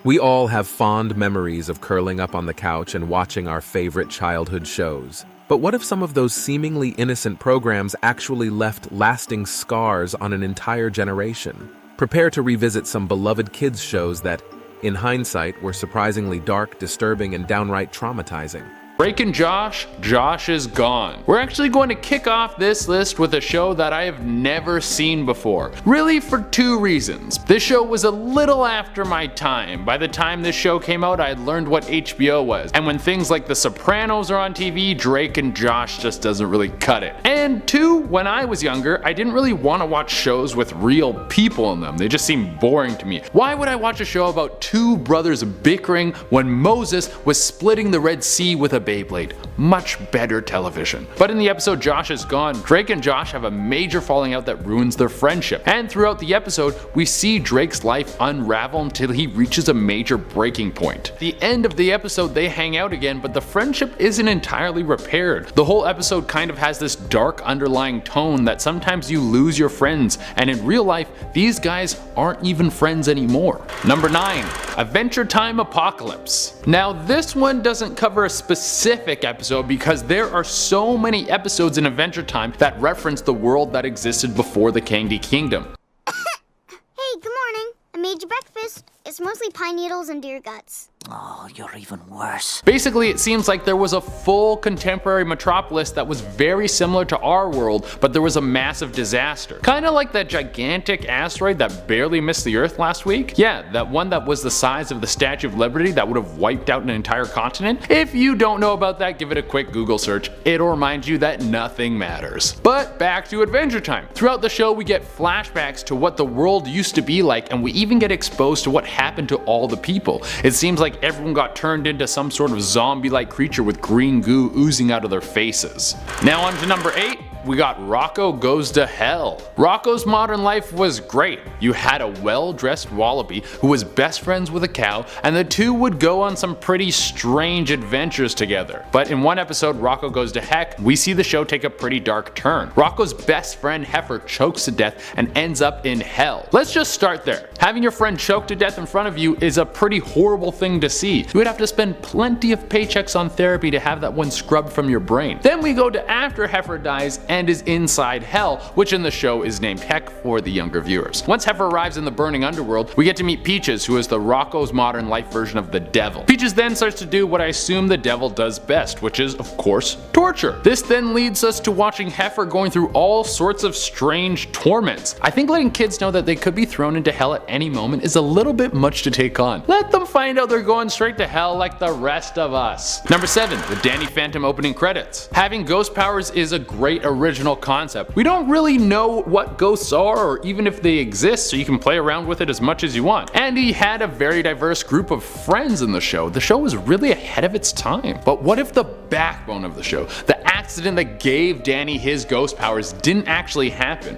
We all have fond memories of curling up on the couch and watching our favorite childhood shows. But what if some of those seemingly innocent programs actually left lasting scars on an entire generation? Prepare to revisit some beloved kids' shows that, in hindsight, were surprisingly dark, disturbing, and downright traumatizing. Drake and Josh, Josh is gone. We're actually going to kick off this list with a show that I have never seen before. Really for two reasons. This show was a little after my time. By the time this show came out, I had learned what HBO was. And when things like The Sopranos are on TV, Drake and Josh just doesn't really cut it. And two, when I was younger, I didn't really want to watch shows with real people in them. They just seemed boring to me. Why would I watch a show about two brothers bickering when Moses was splitting the Red Sea with a Beyblade? Much better television. But in the episode Josh is Gone, Drake and Josh have a major falling out that ruins their friendship. And throughout the episode, we see Drake's life unravel until he reaches a major breaking point. At the end of the episode, they hang out again, but the friendship isn't entirely repaired. The whole episode kind of has this dark underlying tone that sometimes you lose your friends, and in real life, these guys aren't even friends anymore. Number 9. Adventure Time Apocalypse. Now this one doesn't cover a specific episode because there are so many episodes in Adventure Time that reference the world that existed before the Candy Kingdom. Hey, good morning. I made you breakfast. It's mostly pine needles and deer guts. Oh, you're even worse. Basically, it seems like there was a full contemporary metropolis that was very similar to our world, but there was a massive disaster. Kinda like that gigantic asteroid that barely missed the Earth last week. Yeah, that one that was the size of the Statue of Liberty that would have wiped out an entire continent. If you don't know about that, give it a quick Google search. It'll remind you that nothing matters. But back to Adventure Time. Throughout the show, we get flashbacks to what the world used to be like, and we even get exposed to what happened to all the people. It seems like everyone got turned into some sort of zombie-like creature with green goo oozing out of their faces. Now on to number 8. We got Rocco Goes to Hell. Rocco's modern life was great. You had a well-dressed wallaby who was best friends with a cow, and the two would go on some pretty strange adventures together. But in one episode, Rocco Goes to Heck, we see the show take a pretty dark turn. Rocco's best friend Heifer chokes to death and ends up in hell. Let's just start there. Having your friend choked to death in front of you is a pretty horrible thing to see. You would have to spend plenty of paychecks on therapy to have that one scrubbed from your brain. Then we go to after Heifer dies and is inside hell, which in the show is named Heck for the younger viewers. Once Heifer arrives in the burning underworld, we get to meet Peaches, who is the Rocco's modern life version of the devil. Peaches then starts to do what I assume the devil does best, which is, of course, torture. This then leads us to watching Heifer going through all sorts of strange torments. I think letting kids know that they could be thrown into hell at any moment is a little bit much to take on. Let them find out they're going straight to hell like the rest of us. Number 7. The Danny Phantom opening credits. Having ghost powers is a great original concept. We don't really know what ghosts are or even if they exist, so you can play around with it as much as you want. And he had a very diverse group of friends in the show. The show was really ahead of its time. But what if the backbone of the show, the accident that gave Danny his ghost powers, didn't actually happen?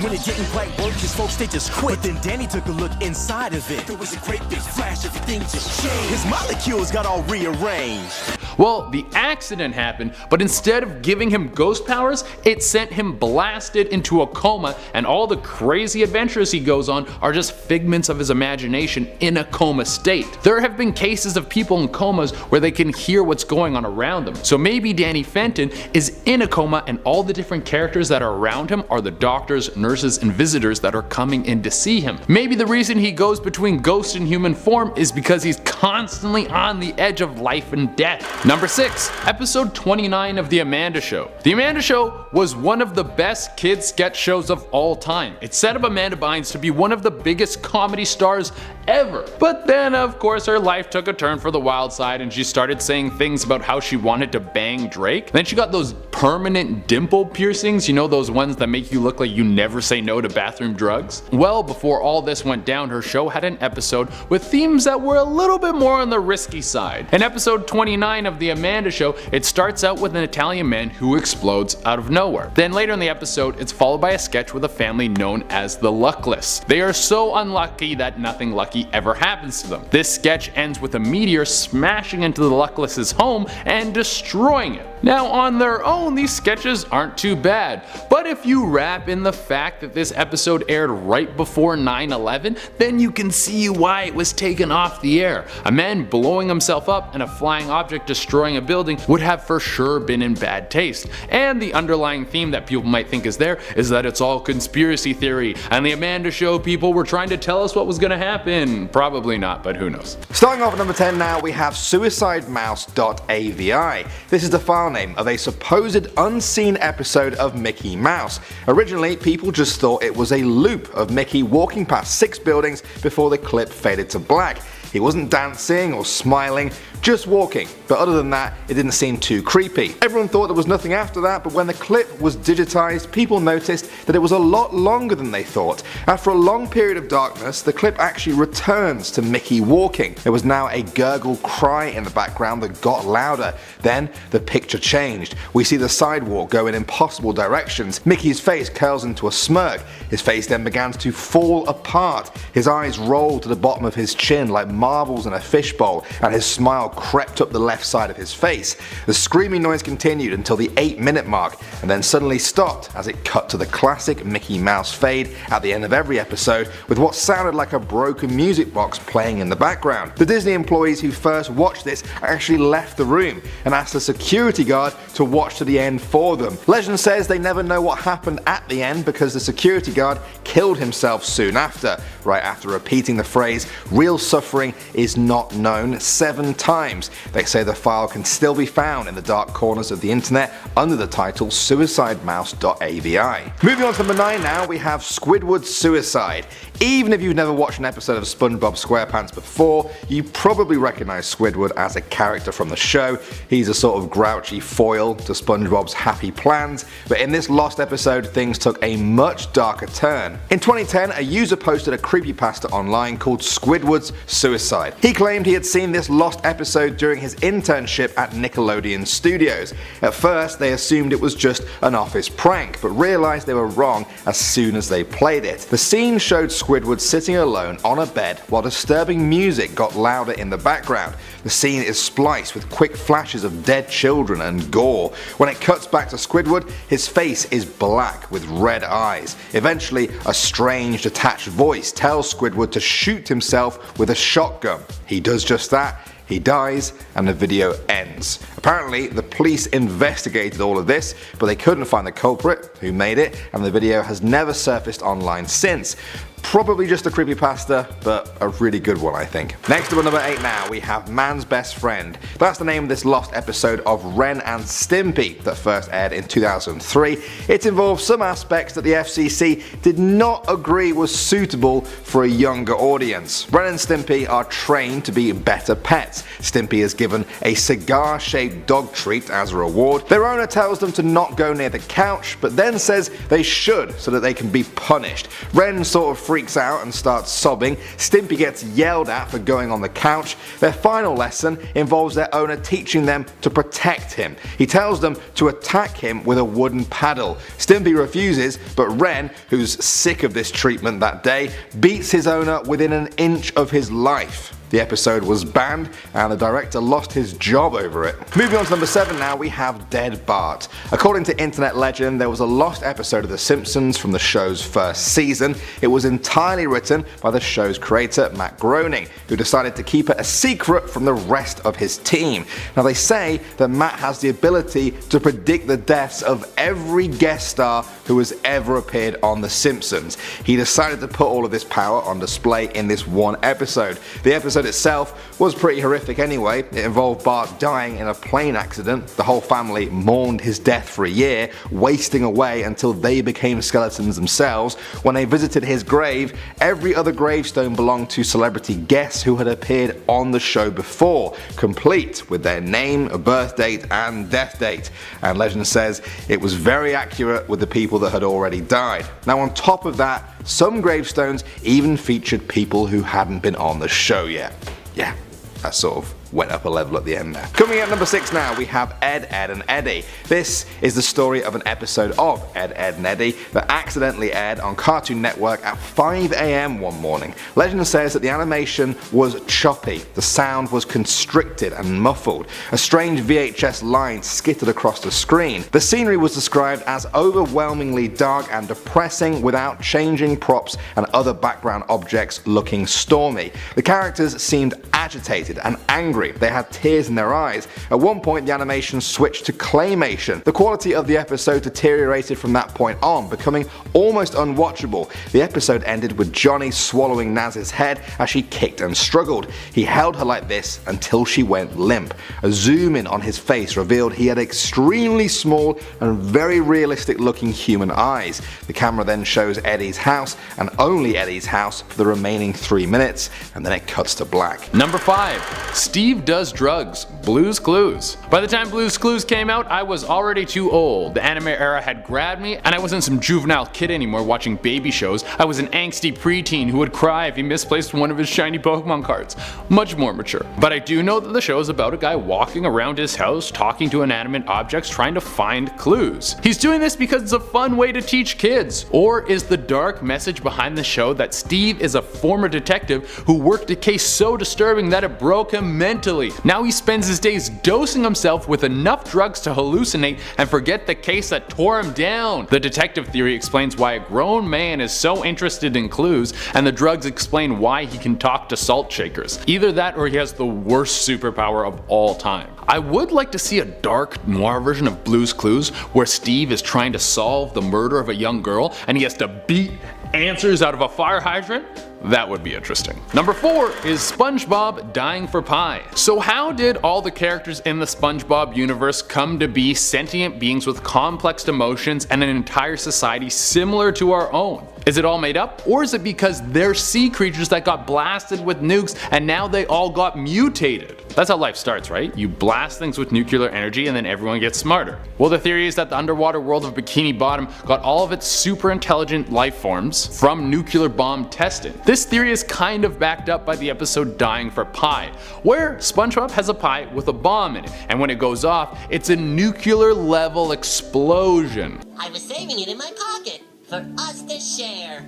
When it didn't quite work, his folks they just quit. But then Danny took a look inside of it. There was a great big flash, everything just changed. His molecules got all rearranged. Well, the accident happened, but instead of giving him ghost powers, it sent him blasted into a coma, and all the crazy adventures he goes on are just figments of his imagination in a coma state. There have been cases of people in comas where they can hear what's going on around them. So maybe Danny Fenton is in a coma and all the different characters that are around him are the doctors, nurses, and visitors that are coming in to see him. Maybe the reason he goes between ghost and human form is because he's constantly on the edge of life and death. Number 6. Episode 29 of The Amanda Show. The Amanda Show was one of the best kids sketch shows of all time. It set up Amanda Bynes to be one of the biggest comedy stars ever. But then of course her life took a turn for the wild side and she started saying things about how she wanted to bang Drake. Then she got those permanent dimple piercings, you know, those ones that make you look like you never say no to bathroom drugs. Well, before all this went down, her show had an episode with themes that were a little bit more on the risky side. In episode 29 of The Amanda Show, it starts out with an Italian man who explodes out of nowhere. Then later in the episode, it's followed by a sketch with a family known as the Luckless. They are so unlucky that nothing lucky ever happens to them. This sketch ends with a meteor smashing into the Luckless's home and destroying it. Now on their own, these sketches aren't too bad, but if you wrap in the fact that this episode aired right before 9/11, then you can see why it was taken off the air. A man blowing himself up and a flying object destroying a building would have for sure been in bad taste. And the underlying theme that people might think is there is that it's all conspiracy theory, and the Amanda Show people were trying to tell us what was gonna happen. Probably not, but who knows. Starting off at number 10 now, we have suicidemouse.avi. This is the file name of a supposed unseen episode of Mickey Mouse. Originally, people just thought it was a loop of Mickey walking past 6 buildings before the clip faded to black. He wasn't dancing or smiling, just walking, but other than that, it didn't seem too creepy. Everyone thought there was nothing after that, but when the clip was digitized, people noticed that it was a lot longer than they thought. After a long period of darkness, the clip actually returns to Mickey walking. There was now a gurgle cry in the background that got louder. Then the picture changed. We see the sidewalk go in impossible directions. Mickey's face curls into a smirk. His face then began to fall apart. His eyes rolled to the bottom of his chin like marbles in a fishbowl, and his smile crept up the left side of his face. The screaming noise continued until the 8-minute mark, and then suddenly stopped as it cut to the classic Mickey Mouse fade at the end of every episode, with what sounded like a broken music box playing in the background. The Disney employees who first watched this actually left the room and asked the security guard to watch to the end for them. Legend says they never know what happened at the end because the security guard killed himself soon after, right after repeating the phrase "real suffering is not known" 7 times. They say the file can still be found in the dark corners of the internet under the title suicidemouse.avi. Moving on to number 9 now, we have Squidward's Suicide. Even if you've never watched an episode of SpongeBob SquarePants before, you probably recognize Squidward as a character from the show. He's a sort of grouchy foil to SpongeBob's happy plans, but in this lost episode things took a much darker turn. In 2010, a user posted a creepypasta online called Squidward's Suicide. He claimed he had seen this lost episode during his internship at Nickelodeon Studios. At first they assumed it was just an office prank, but realized they were wrong as soon as they played it. The scene showed Squidward sitting alone on a bed while disturbing music got louder in the background. The scene is spliced with quick flashes of dead children and gore. When it cuts back to Squidward, his face is black with red eyes. Eventually, a strange detached voice tells Squidward to shoot himself with a shotgun. He does just that. He dies and the video ends. Apparently the police investigated all of this, but they couldn't find the culprit who made it, and the video has never surfaced online since. Probably just a creepypasta, but a really good one I think. Next up at number 8 now, we have Man's Best Friend. That's the name of this lost episode of Ren and Stimpy that first aired in 2003. It involved some aspects that the FCC did not agree was suitable for a younger audience. Ren and Stimpy are trained to be better pets. Stimpy is given a cigar-shaped dog treat as a reward. Their owner tells them to not go near the couch, but then says they should so that they can be punished. Ren sort of freaks out and starts sobbing. Stimpy gets yelled at for going on the couch. Their final lesson involves their owner teaching them to protect him. He tells them to attack him with a wooden paddle. Stimpy refuses, but Ren, who's sick of this treatment that day, beats his owner within an inch of his life. The episode was banned and the director lost his job over it. Moving on to number 7 now, we have Dead Bart. According to internet legend, there was a lost episode of The Simpsons from the show's first season. It was entirely written by the show's creator, Matt Groening, who decided to keep it a secret from the rest of his team. Now they say that Matt has the ability to predict the deaths of every guest star who has ever appeared on The Simpsons. He decided to put all of this power on display in this one episode. The episode itself was pretty horrific anyway. It involved Bart dying in a plane accident. The whole family mourned his death for a year, wasting away until they became skeletons themselves. When they visited his grave, every other gravestone belonged to celebrity guests who had appeared on the show before, complete with their name, birth date and death date. And legend says it was very accurate with the people that had already died. Now on top of that, some gravestones even featured people who hadn't been on the show yet. Yeah, that's sort of went up a level at the end there. Coming at number 6 now, we have Ed, Edd and Eddy. This is the story of an episode of Ed, Edd and Eddy that accidentally aired on Cartoon Network at 5 AM one morning. Legend says that the animation was choppy, the sound was constricted and muffled, a strange VHS line skittered across the screen. The scenery was described as overwhelmingly dark and depressing without changing props and other background objects looking stormy. The characters seemed agitated and angry. They had tears in their eyes. At one point the animation switched to claymation. The quality of the episode deteriorated from that point on, becoming almost unwatchable. The episode ended with Johnny swallowing Naz's head as she kicked and struggled. He held her like this until she went limp. A zoom in on his face revealed he had extremely small and very realistic looking human eyes. The camera then shows Eddie's house and only Eddie's house for the remaining 3 minutes, and then it cuts to black. Number 5. Steve Does Drugs, Blue's Clues. By the time Blue's Clues came out, I was already too old. The anime era had grabbed me, and I wasn't some juvenile kid anymore watching baby shows. I was an angsty preteen who would cry if he misplaced one of his shiny Pokemon cards. Much more mature. But I do know that the show is about a guy walking around his house talking to inanimate objects trying to find clues. He's doing this because it's a fun way to teach kids. Or is the dark message behind the show that Steve is a former detective who worked a case so disturbing that it broke him mentally? Now he spends his days dosing himself with enough drugs to hallucinate and forget the case that tore him down. The detective theory explains why a grown man is so interested in clues, and the drugs explain why he can talk to salt shakers. Either that or he has the worst superpower of all time. I would like to see a dark noir version of Blue's Clues where Steve is trying to solve the murder of a young girl and he has to beat answers out of a fire hydrant. That would be interesting. Number 4 is SpongeBob Dying for Pie. So how did all the characters in the SpongeBob universe come to be sentient beings with complex emotions and an entire society similar to our own? Is it all made up, or is it because they're sea creatures that got blasted with nukes and now they all got mutated? That's how life starts, right? You blast things with nuclear energy and then everyone gets smarter. Well, the theory is that the underwater world of Bikini Bottom got all of its super intelligent life forms from nuclear bomb testing. This theory is kind of backed up by the episode Dying for Pie, where SpongeBob has a pie with a bomb in it, and when it goes off, it's a nuclear level explosion. I was saving it in my pocket for us to share.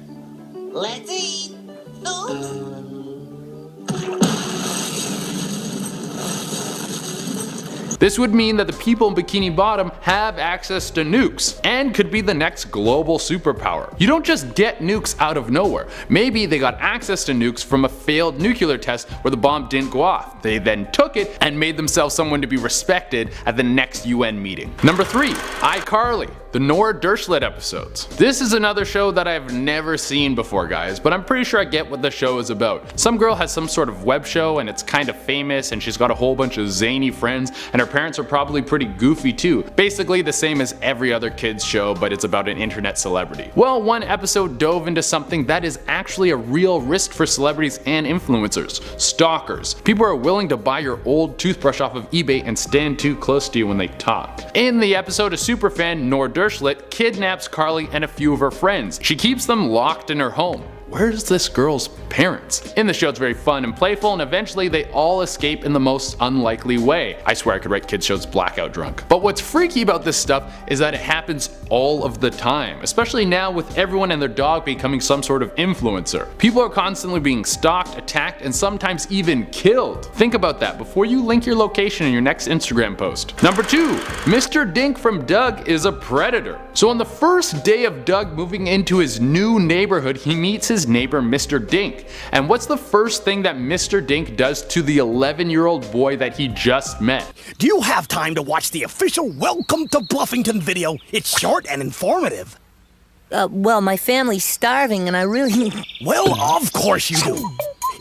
Let's eat. Oops. This would mean that the people in Bikini Bottom have access to nukes and could be the next global superpower. You don't just get nukes out of nowhere. Maybe they got access to nukes from a failed nuclear test where the bomb didn't go off. They then took it and made themselves someone to be respected at the next UN meeting. Number 3, iCarly, the Nora Dershlet episodes. This is another show that I've never seen before, guys, but I'm pretty sure I get what the show is about. Some girl has some sort of web show and it's kind of famous and she's got a whole bunch of zany friends and her parents are probably pretty goofy too. Basically the same as every other kids show, but it's about an internet celebrity. Well, one episode dove into something that is actually a real risk for celebrities and influencers: stalkers. People are willing to buy your old toothbrush off of eBay and stand too close to you when they talk. In the episode, a superfan, Nora Dershlet, kidnaps Carly and a few of her friends. She keeps them locked in her home. Where's this girl's parents? In the show it's very fun and playful, and eventually they all escape in the most unlikely way. I swear I could write kids shows blackout drunk. But what's freaky about this stuff is that it happens all of the time, especially now with everyone and their dog becoming some sort of influencer. People are constantly being stalked, attacked, and sometimes even killed. Think about that before you link your location in your next Instagram post. Number 2, Mr. Dink from Doug is a predator. So on the first day of Doug moving into his new neighborhood, he meets his neighbor Mr. Dink. And what's the first thing that Mr. Dink does to the 11-year-old boy that he just met? Do you have time to watch the official Welcome to Bluffington video? It's short and informative. Well, my family's starving and I really... Well, of course you do.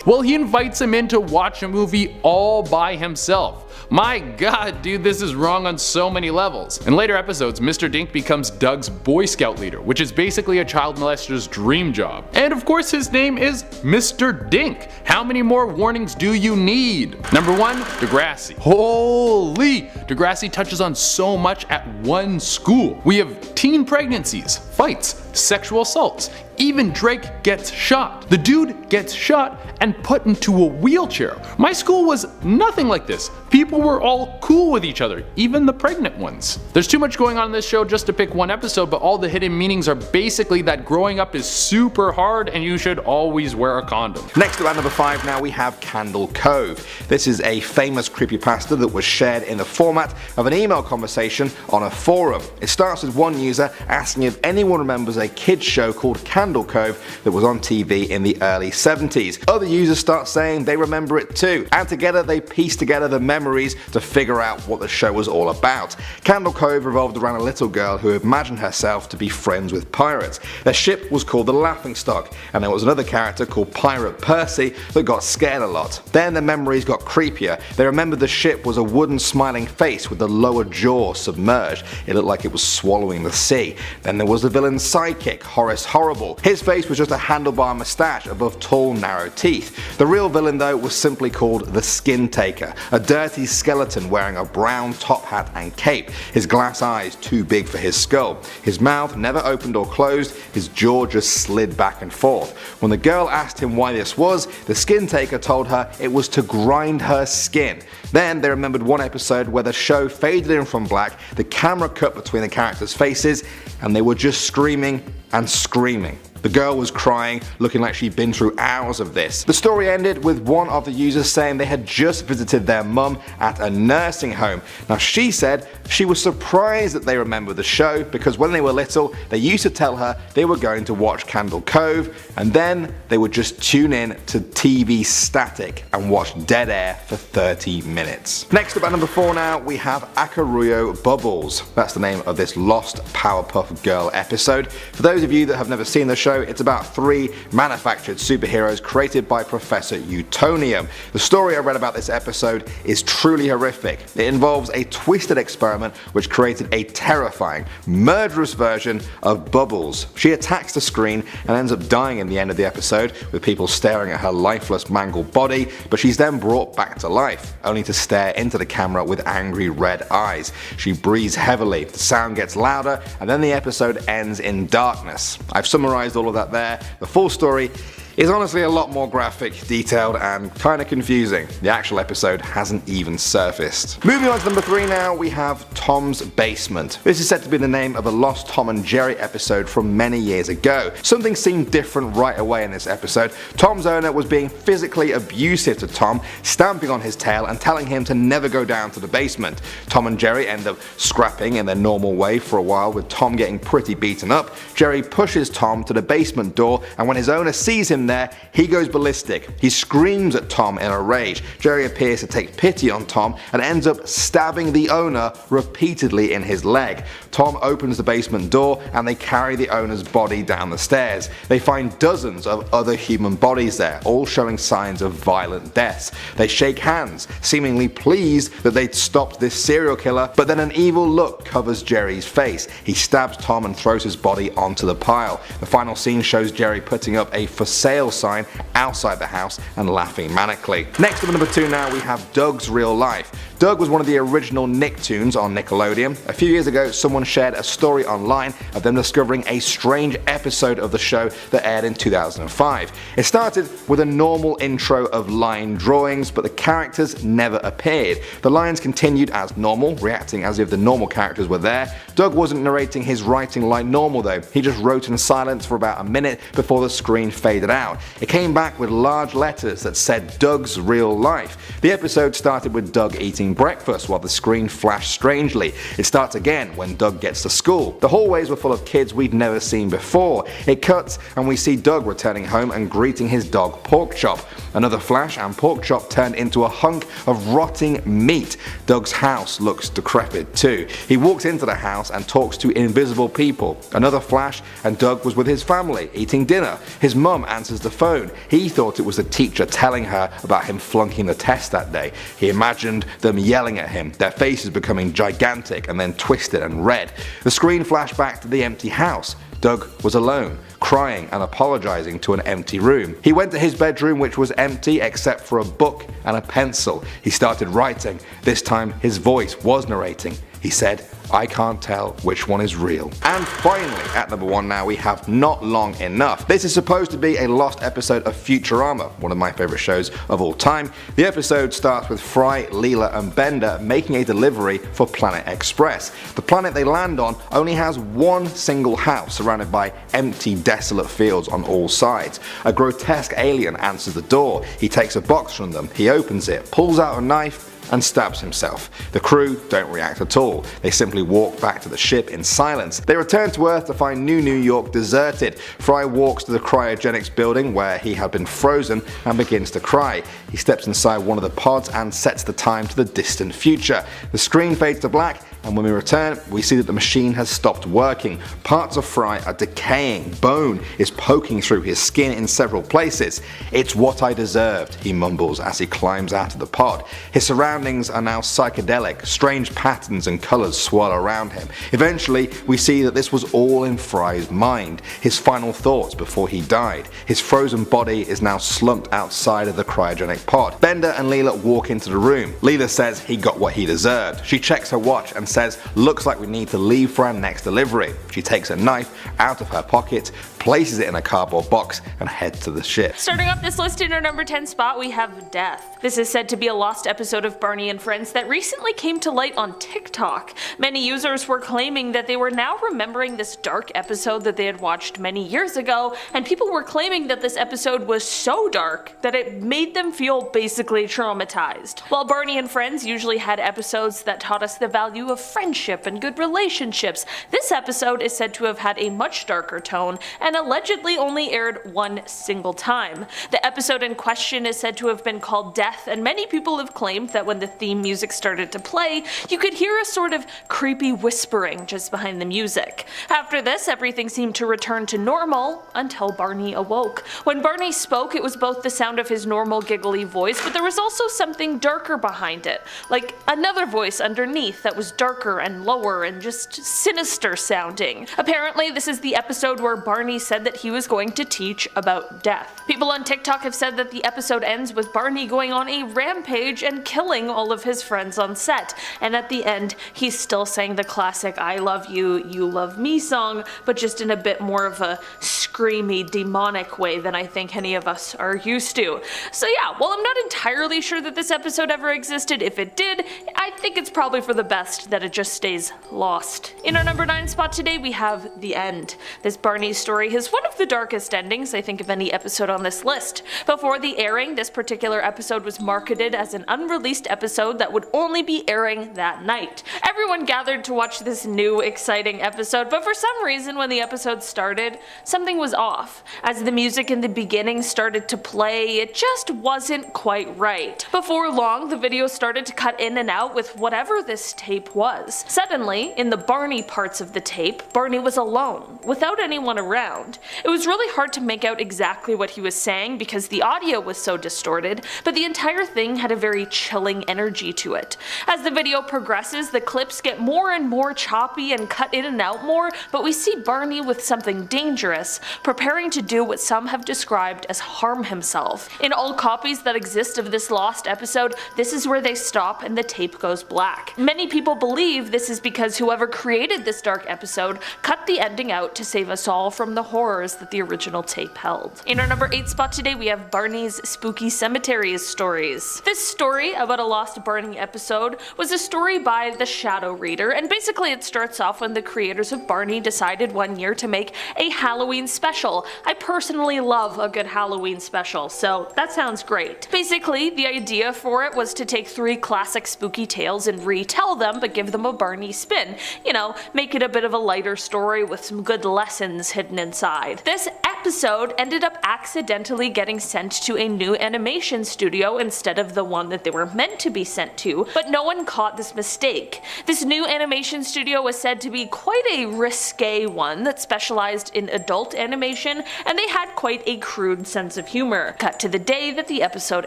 Well, he invites him in to watch a movie all by himself. My god, dude, this is wrong on so many levels. In later episodes, Mr. Dink becomes Doug's Boy Scout leader, which is basically a child molester's dream job. And of course his name is Mr. Dink. How many more warnings do you need? Number 1, Degrassi. Holy! Degrassi touches on so much at one school. We have teen pregnancies, fights, sexual assaults. Even Drake gets shot. The dude gets shot and put into a wheelchair. My school was nothing like this. People were all cool with each other, even the pregnant ones. There's too much going on in this show just to pick one episode, but all the hidden meanings are basically that growing up is super hard and you should always wear a condom. Next up at number 5 now we have Candle Cove. This is a famous creepypasta that was shared in the format of an email conversation on a forum. It starts with one user asking if anyone remembers a kids show called Candle Cove that was on TV in the early 70s. Other users start saying they remember it too, and together they piece together the memories to figure out what the show was all about. Candle Cove revolved around a little girl who imagined herself to be friends with pirates. Their ship was called the Laughingstock, and there was another character called Pirate Percy that got scared a lot. Then the memories got creepier. They remembered the ship was a wooden smiling face with the lower jaw submerged. It looked like it was swallowing the sea. Then there was the villain's sidekick, Horace Horrible. His face was just a handlebar moustache above tall narrow teeth. The real villain though was simply called the Skin Taker, a dirty skeleton wearing a brown top hat and cape, his glass eyes too big for his skull. His mouth never opened or closed, his jaw just slid back and forth. When the girl asked him why this was, the Skin Taker told her it was to grind her skin. Then they remembered one episode where the show faded in from black, the camera cut between the characters' faces, and they were just screaming and screaming. The girl was crying, looking like she'd been through hours of this. The story ended with one of the users saying they had just visited their mum at a nursing home. Now she said she was surprised that they remembered the show because when they were little they used to tell her they were going to watch Candle Cove and then they would just tune in to TV static and watch dead air for 30 minutes. Next up at number 4 now we have Akaruyo Bubbles. That's the name of this Lost Powerpuff Girl episode. For those of you that have never seen the show, it's about 3 manufactured superheroes created by Professor Utonium. The story I read about this episode is truly horrific. It involves a twisted experiment which created a terrifying, murderous version of Bubbles. She attacks the screen and ends up dying in the end of the episode with people staring at her lifeless, mangled body, but she's then brought back to life, only to stare into the camera with angry red eyes. She breathes heavily, the sound gets louder, and then the episode ends in darkness. I've summarized all of that there. The full story is honestly a lot more graphic, detailed, and kinda confusing. The actual episode hasn't even surfaced. Moving on to number 3 now, we have Tom's Basement. This is said to be the name of a lost Tom and Jerry episode from many years ago. Something seemed different right away in this episode. Tom's owner was being physically abusive to Tom, stamping on his tail and telling him to never go down to the basement. Tom and Jerry end up scrapping in their normal way for a while, with Tom getting pretty beaten up. Jerry pushes Tom to the basement door, and when his owner sees him there, he goes ballistic. He screams at Tom in a rage. Jerry appears to take pity on Tom and ends up stabbing the owner repeatedly in his leg. Tom opens the basement door and they carry the owner's body down the stairs. They find dozens of other human bodies there, all showing signs of violent deaths. They shake hands, seemingly pleased that they'd stopped this serial killer, but then an evil look covers Jerry's face. He stabs Tom and throws his body onto the pile. The final scene shows Jerry putting up a for sale sign outside the house and laughing manically. Next up at number 2 now we have Doug's Real Life. Doug was one of the original Nicktoons on Nickelodeon. A few years ago someone shared a story online of them discovering a strange episode of the show that aired in 2005. It started with a normal intro of line drawings, but the characters never appeared. The lines continued as normal, reacting as if the normal characters were there. Doug wasn't narrating his writing like normal though. He just wrote in silence for about a minute before the screen faded out. It came back with large letters that said Doug's Real Life. The episode started with Doug eating breakfast while the screen flashed strangely. It starts again when Doug gets to school. The hallways were full of kids we'd never seen before. It cuts and we see Doug returning home and greeting his dog Pork Chop. Another flash and Pork Chop turned into a hunk of rotting meat. Doug's house looks decrepit too. He walks into the house and talks to invisible people. Another flash and Doug was with his family eating dinner. His mum answers the phone. He thought it was the teacher telling her about him flunking the test that day. He imagined them yelling at him, their faces becoming gigantic and then twisted and red. The screen flashed back to the empty house. Doug was alone, crying and apologizing to an empty room. He went to his bedroom, which was empty except for a book and a pencil. He started writing. This time his voice was narrating. He He said, "I can't tell which one is real." And finally, at number 1 now, we have Not Long Enough. This is supposed to be a lost episode of Futurama, one of my favorite shows of all time. The episode starts with Fry, Leela and Bender making a delivery for Planet Express. The planet they land on only has one single house surrounded by empty, desolate fields on all sides. A grotesque alien answers the door. He takes a box from them, he opens it, pulls out a knife and stabs himself. The crew don't react at all. They simply walk back to the ship in silence. They return to Earth to find New York deserted. Fry walks to the cryogenics building where he had been frozen and begins to cry. He steps inside one of the pods and sets the time to the distant future. The screen fades to black, and when we return, we see that the machine has stopped working. Parts of Fry are decaying. Bone is poking through his skin in several places. "It's what I deserved," he mumbles as he climbs out of the pod. His surroundings are now psychedelic. Strange patterns and colours swirl around him. Eventually, we see that this was all in Fry's mind. His final thoughts before he died. His frozen body is now slumped outside of the cryogenic pod. Bender and Leela walk into the room. Leela says he got what he deserved. She checks her watch and says, "Looks like we need to leave for our next delivery." She takes a knife out of her pocket, places it in a cardboard box and heads to the ship. Starting off this list in our number 10 spot, we have Death. This is said to be a lost episode of Barney and Friends that recently came to light on TikTok. Many users were claiming that they were now remembering this dark episode that they had watched many years ago, and people were claiming that this episode was so dark that it made them feel basically traumatized. While Barney and Friends usually had episodes that taught us the value of friendship and good relationships, this episode is said to have had a much darker tone and allegedly only aired one single time. The episode in question is said to have been called Death, and many people have claimed that when the theme music started to play, you could hear a sort of creepy whispering just behind the music. After this, everything seemed to return to normal until Barney awoke. When Barney spoke, it was both the sound of his normal giggly voice, but there was also something darker behind it, like another voice underneath that was darker and lower and just sinister sounding. Apparently, this is the episode where Barney said that he was going to teach about death. People on TikTok have said that the episode ends with Barney going on a rampage and killing all of his friends on set, and at the end he's still saying the classic "I love you, you love me" song, but just in a bit more of a screamy, demonic way than I think any of us are used to. So yeah, while I'm not entirely sure that this episode ever existed, if it did, I think it's probably for the best that it just stays lost. In our number 9 spot today, we have The End. This Barney story has one of the darkest endings I think of any episode on this list. Before the airing, this particular episode was marketed as an unreleased episode that would only be airing that night. Everyone gathered to watch this new, exciting episode, but for some reason when the episode started, something was off. As the music in the beginning started to play, it just wasn't quite right. Before long, the video started to cut in and out with whatever this tape was. Suddenly, in the Barney parts of the tape, Barney was alone, without anyone around. It was really hard to make out exactly what he was saying because the audio was so distorted, but the entire thing had a very chilling energy to it. As the video progresses, the clips get more and more choppy and cut in and out more, but we see Barney with something dangerous, preparing to do what some have described as harm himself. In all copies that exist of this lost episode, this is where they stop and the tape goes black. Many people believe this is because whoever created this dark episode cut the ending out to save us all from the horrors that the original tape held. In our number 8 spot today, we have Barney's Spooky Cemeteries stories. This story about a lost Barney episode was a story by The Shadow Reader, and basically it starts off when the creators of Barney decided one year to make a Halloween special. I personally love a good Halloween special, so that sounds great. Basically, the idea for it was to take 3 classic spooky tales and retell them, but give them a Barney spin. You know, make it a bit of a lighter story with some good lessons hidden inside. This episode ended up accidentally getting sent to a new animation studio instead of the one that they were meant to be sent to, but no one caught this mistake. This new animation studio was said to be quite a risque one that specialized in adult animation, and they had quite a crude sense of humor. Cut to the day that the episode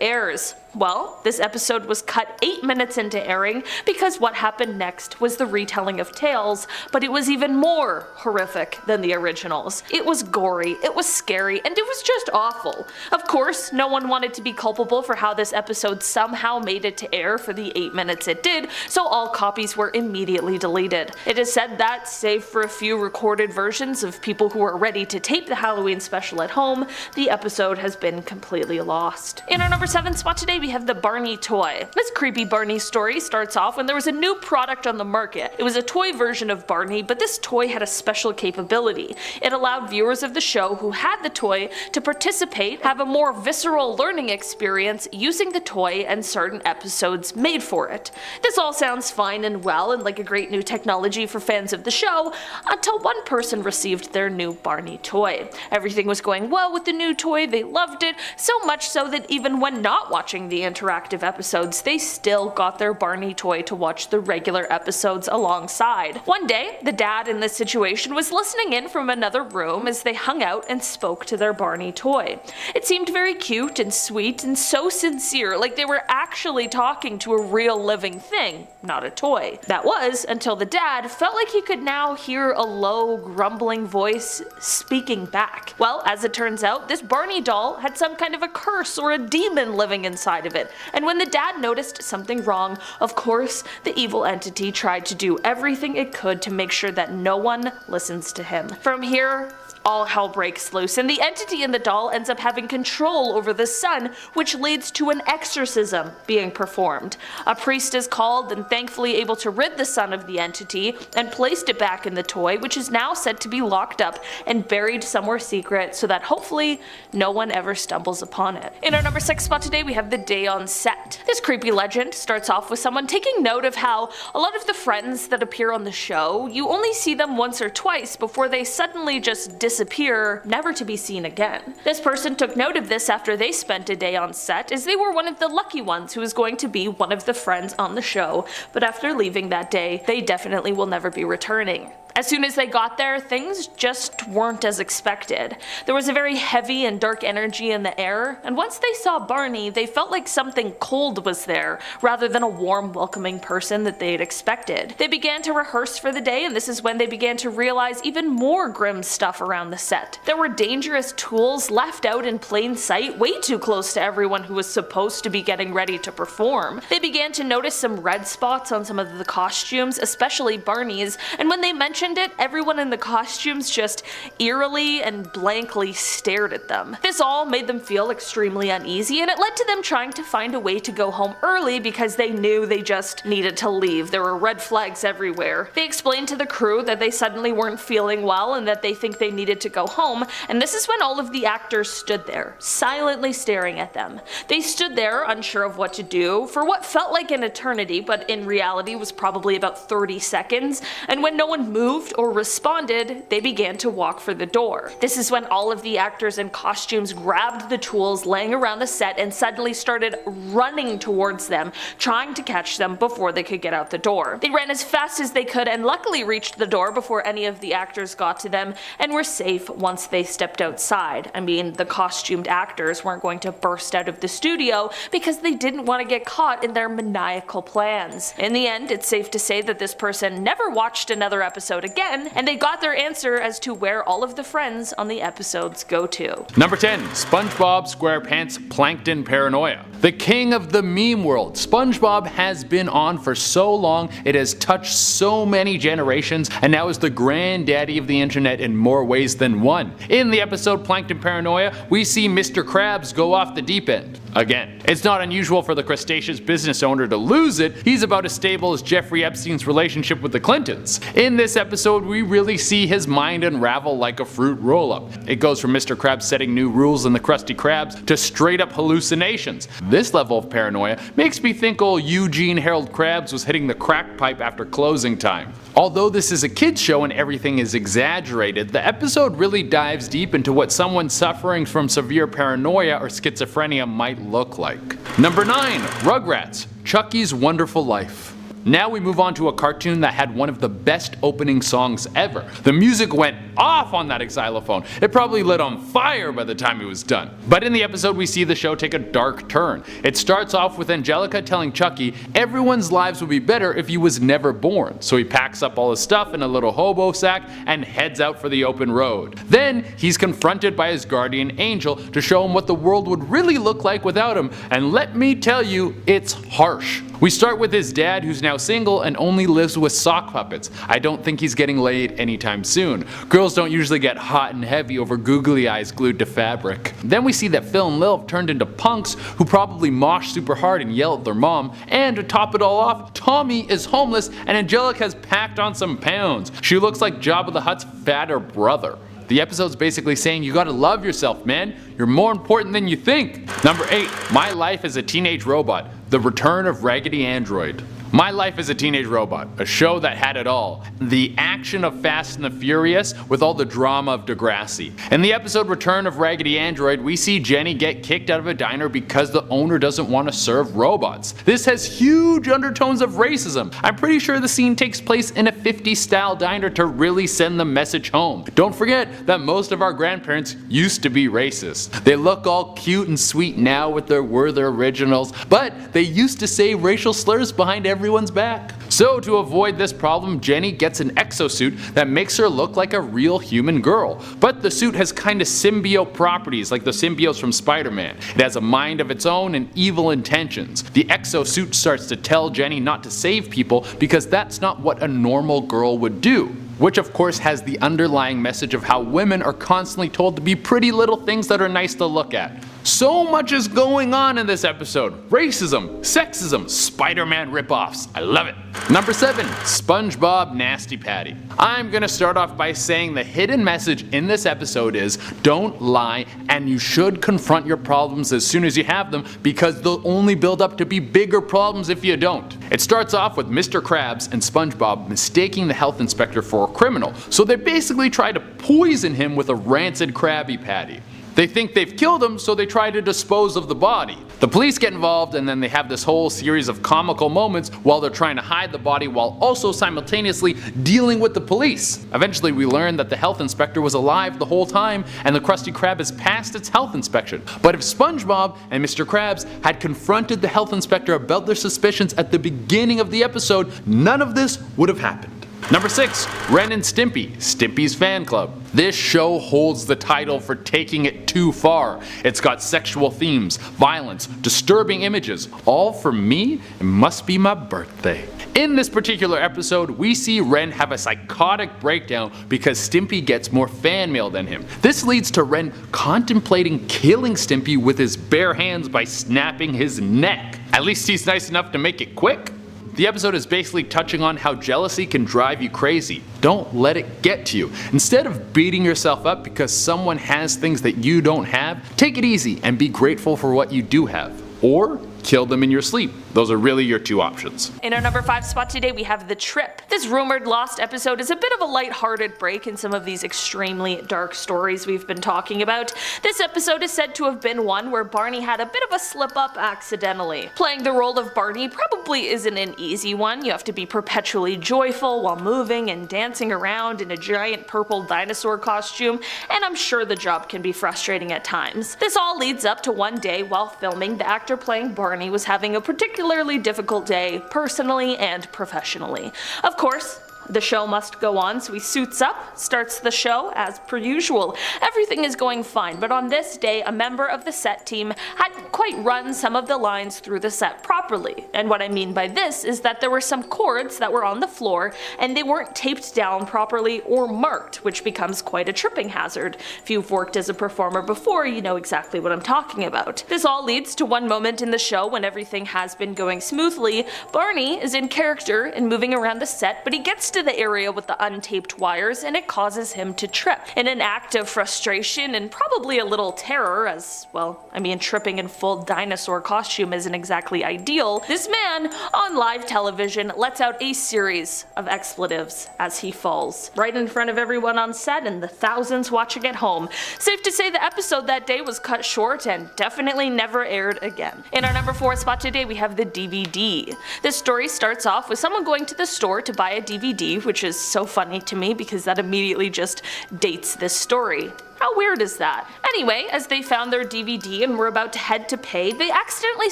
airs. Well, this episode was cut 8 minutes into airing because what happened next was the retelling of tales, but it was even more horrific than the originals. It was gory, it was scary, and it was just awful. Of course, no one wanted to be culpable for how this episode somehow made it to air for the 8 minutes it did, so all copies were immediately deleted. It is said that, save for a few recorded versions of people who were ready to tape the Halloween special at home, the episode has been completely lost. In our number 7 spot today, we have the Barney toy. This creepy Barney story starts off when there was a new product on the market. It was a toy version of Barney, but this toy had a special capability. It allowed viewers of the show who had the toy to participate, have a more visceral learning experience using the toy and certain episodes made for it. This all sounds fine and well and like a great new technology for fans of the show, until one person received their new Barney toy. Everything was going well with the new toy, they loved it, so much so that even when not watching the interactive episodes, they still got their Barney toy to watch the regular episodes alongside. One day, the dad in this situation was listening in from another room as they hung out and spoke to their Barney toy. It seemed very cute and sweet and so sincere, like they were actually talking to a real living thing, not a toy. That was until the dad felt like he could now hear a low, grumbling voice speaking back. Well, as it turns out, this Barney doll had some kind of a curse or a demon living inside of it, and when the dad noticed something wrong, of course, the evil entity tried to do everything it could to make sure that no one listens to him. From here, all hell breaks loose, and the entity in the doll ends up having control over the son, which leads to an exorcism being performed. A priest is called and thankfully able to rid the son of the entity and placed it back in the toy, which is now said to be locked up and buried somewhere secret so that hopefully no one ever stumbles upon it. In our number 6 spot today, we have the day on set. This creepy legend starts off with someone taking note of how a lot of the friends that appear on the show, you only see them once or twice before they suddenly just disappear, never to be seen again. This person took note of this after they spent a day on set, as they were one of the lucky ones who was going to be one of the friends on the show, but after leaving that day, they definitely will never be returning. As soon as they got there, things just weren't as expected. There was a very heavy and dark energy in the air, and once they saw Barney, they felt like something cold was there, rather than a warm, welcoming person that they had expected. They began to rehearse for the day, and this is when they began to realize even more grim stuff around the set. There were dangerous tools left out in plain sight, way too close to everyone who was supposed to be getting ready to perform. They began to notice some red spots on some of the costumes, especially Barney's, and when they mentioned it, everyone in the costumes just eerily and blankly stared at them. This all made them feel extremely uneasy, and it led to them trying to find a way to go home early because they knew they just needed to leave. There were red flags everywhere. They explained to the crew that they suddenly weren't feeling well and that they think they needed to go home, and this is when all of the actors stood there, silently staring at them. They stood there unsure of what to do for what felt like an eternity, but in reality was probably about 30 seconds, and when no one moved or responded, they began to walk for the door. This is when all of the actors in costumes grabbed the tools laying around the set and suddenly started running towards them, trying to catch them before they could get out the door. They ran as fast as they could and luckily reached the door before any of the actors got to them and were safe once they stepped outside. I mean, the costumed actors weren't going to burst out of the studio because they didn't want to get caught in their maniacal plans. In the end, it's safe to say that this person never watched another episode again, and they got their answer as to where all of the friends on the episodes go to. Number 10. SpongeBob SquarePants Plankton Paranoia. The king of the meme world, SpongeBob has been on for so long, it has touched so many generations, and now is the granddaddy of the internet in more ways than one. In the episode Plankton Paranoia, we see Mr. Krabs go off the deep end. Again, it's not unusual for the crustaceous business owner to lose it. He's about as stable as Jeffrey Epstein's relationship with the Clintons. In this episode, we really see his mind unravel like a fruit roll-up. It goes from Mr. Krabs setting new rules in the Krusty Krabs to straight up hallucinations. This level of paranoia makes me think old Eugene Harold Krabs was hitting the crack pipe after closing time. Although this is a kids show and everything is exaggerated, the episode really dives deep into what someone suffering from severe paranoia or schizophrenia might look like. Number 9. Rugrats, Chucky's Wonderful Life. Now we move on to a cartoon that had one of the best opening songs ever. The music went off on that xylophone. It probably lit on fire by the time he was done. But in the episode we see the show take a dark turn. It starts off with Angelica telling Chucky everyone's lives would be better if he was never born. So he packs up all his stuff in a little hobo sack and heads out for the open road. Then he's confronted by his guardian angel to show him what the world would really look like without him, and let me tell you, it's harsh. We start with his dad, who's now single and only lives with sock puppets. I don't think he's getting laid anytime soon. Girls don't usually get hot and heavy over googly eyes glued to fabric. Then we see that Phil and Lil have turned into punks who probably mosh super hard and yell at their mom. And to top it all off, Tommy is homeless and Angelica has packed on some pounds. She looks like Jabba the Hutt's fatter brother. The episode's basically saying you gotta love yourself, man. You're more important than you think. Number 8. My Life as a Teenage Robot. The Return of Raggedy Android. My Life as a Teenage Robot, a show that had it all. The action of Fast and the Furious with all the drama of Degrassi. In the episode Return of Raggedy Android, we see Jenny get kicked out of a diner because the owner doesn't want to serve robots. This has huge undertones of racism. I'm pretty sure the scene takes place in a 50s style diner to really send the message home. Don't forget that most of our grandparents used to be racist. They look all cute and sweet now with their Werther originals, but they used to say racial slurs behind everyone's back. So to avoid this problem, Jenny gets an exosuit that makes her look like a real human girl. But the suit has kind of symbiote properties like the symbiotes from Spider-Man. It has a mind of its own and evil intentions. The exosuit starts to tell Jenny not to save people because that's not what a normal girl would do. Which of course has the underlying message of how women are constantly told to be pretty little things that are nice to look at. So much is going on in this episode. Racism, sexism, Spider-Man ripoffs. I love it. Number 7. SpongeBob Nasty Patty. I'm gonna start off by saying the hidden message in this episode is don't lie, and you should confront your problems as soon as you have them because they'll only build up to be bigger problems if you don't. It starts off with Mr. Krabs and SpongeBob mistaking the health inspector for a criminal, so they basically try to poison him with a rancid Krabby Patty. They think they've killed him, so they try to dispose of the body. The police get involved, and then they have this whole series of comical moments while they're trying to hide the body while also simultaneously dealing with the police. Eventually we learn that the health inspector was alive the whole time and the Krusty Krab has passed its health inspection. But if SpongeBob and Mr. Krabs had confronted the health inspector about their suspicions at the beginning of the episode, none of this would have happened. Number 6. Ren and Stimpy, Stimpy's Fan Club. This show holds the title for taking it too far. It's got sexual themes, violence, disturbing images, all for me. It must be my birthday. In this particular episode, we see Ren have a psychotic breakdown because Stimpy gets more fan mail than him. This leads to Ren contemplating killing Stimpy with his bare hands by snapping his neck. At least he's nice enough to make it quick. The episode is basically touching on how jealousy can drive you crazy. Don't let it get to you. Instead of beating yourself up because someone has things that you don't have, take it easy and be grateful for what you do have. Or kill them in your sleep. Those are really your two options. In our number 5 spot today, we have The Trip. This rumored lost episode is a bit of a lighthearted break in some of these extremely dark stories we've been talking about. This episode is said to have been one where Barney had a bit of a slip up accidentally. Playing the role of Barney probably isn't an easy one. You have to be perpetually joyful while moving and dancing around in a giant purple dinosaur costume, and I'm sure the job can be frustrating at times. This all leads up to one day while filming, the actor playing Barney was having a particularly difficult day, personally and professionally. Of course, the show must go on, so he suits up, starts the show as per usual. Everything is going fine, but on this day, a member of the set team hadn't quite run some of the lines through the set properly. And what I mean by this is that there were some cords that were on the floor and they weren't taped down properly or marked, which becomes quite a tripping hazard. If you've worked as a performer before, you know exactly what I'm talking about. This all leads to one moment in the show when everything has been going smoothly. Barney is in character and moving around the set, but he gets to the area with the untaped wires and it causes him to trip. In an act of frustration and probably a little terror, as well, I mean, tripping in full dinosaur costume isn't exactly ideal, this man on live television lets out a series of expletives as he falls, right in front of everyone on set and the thousands watching at home. Safe to say the episode that day was cut short and definitely never aired again. In our number 4 spot today, we have the DVD. This story starts off with someone going to the store to buy a DVD DVD, which is so funny to me because that immediately just dates this story. How weird is that? Anyway, as they found their DVD and were about to head to pay, they accidentally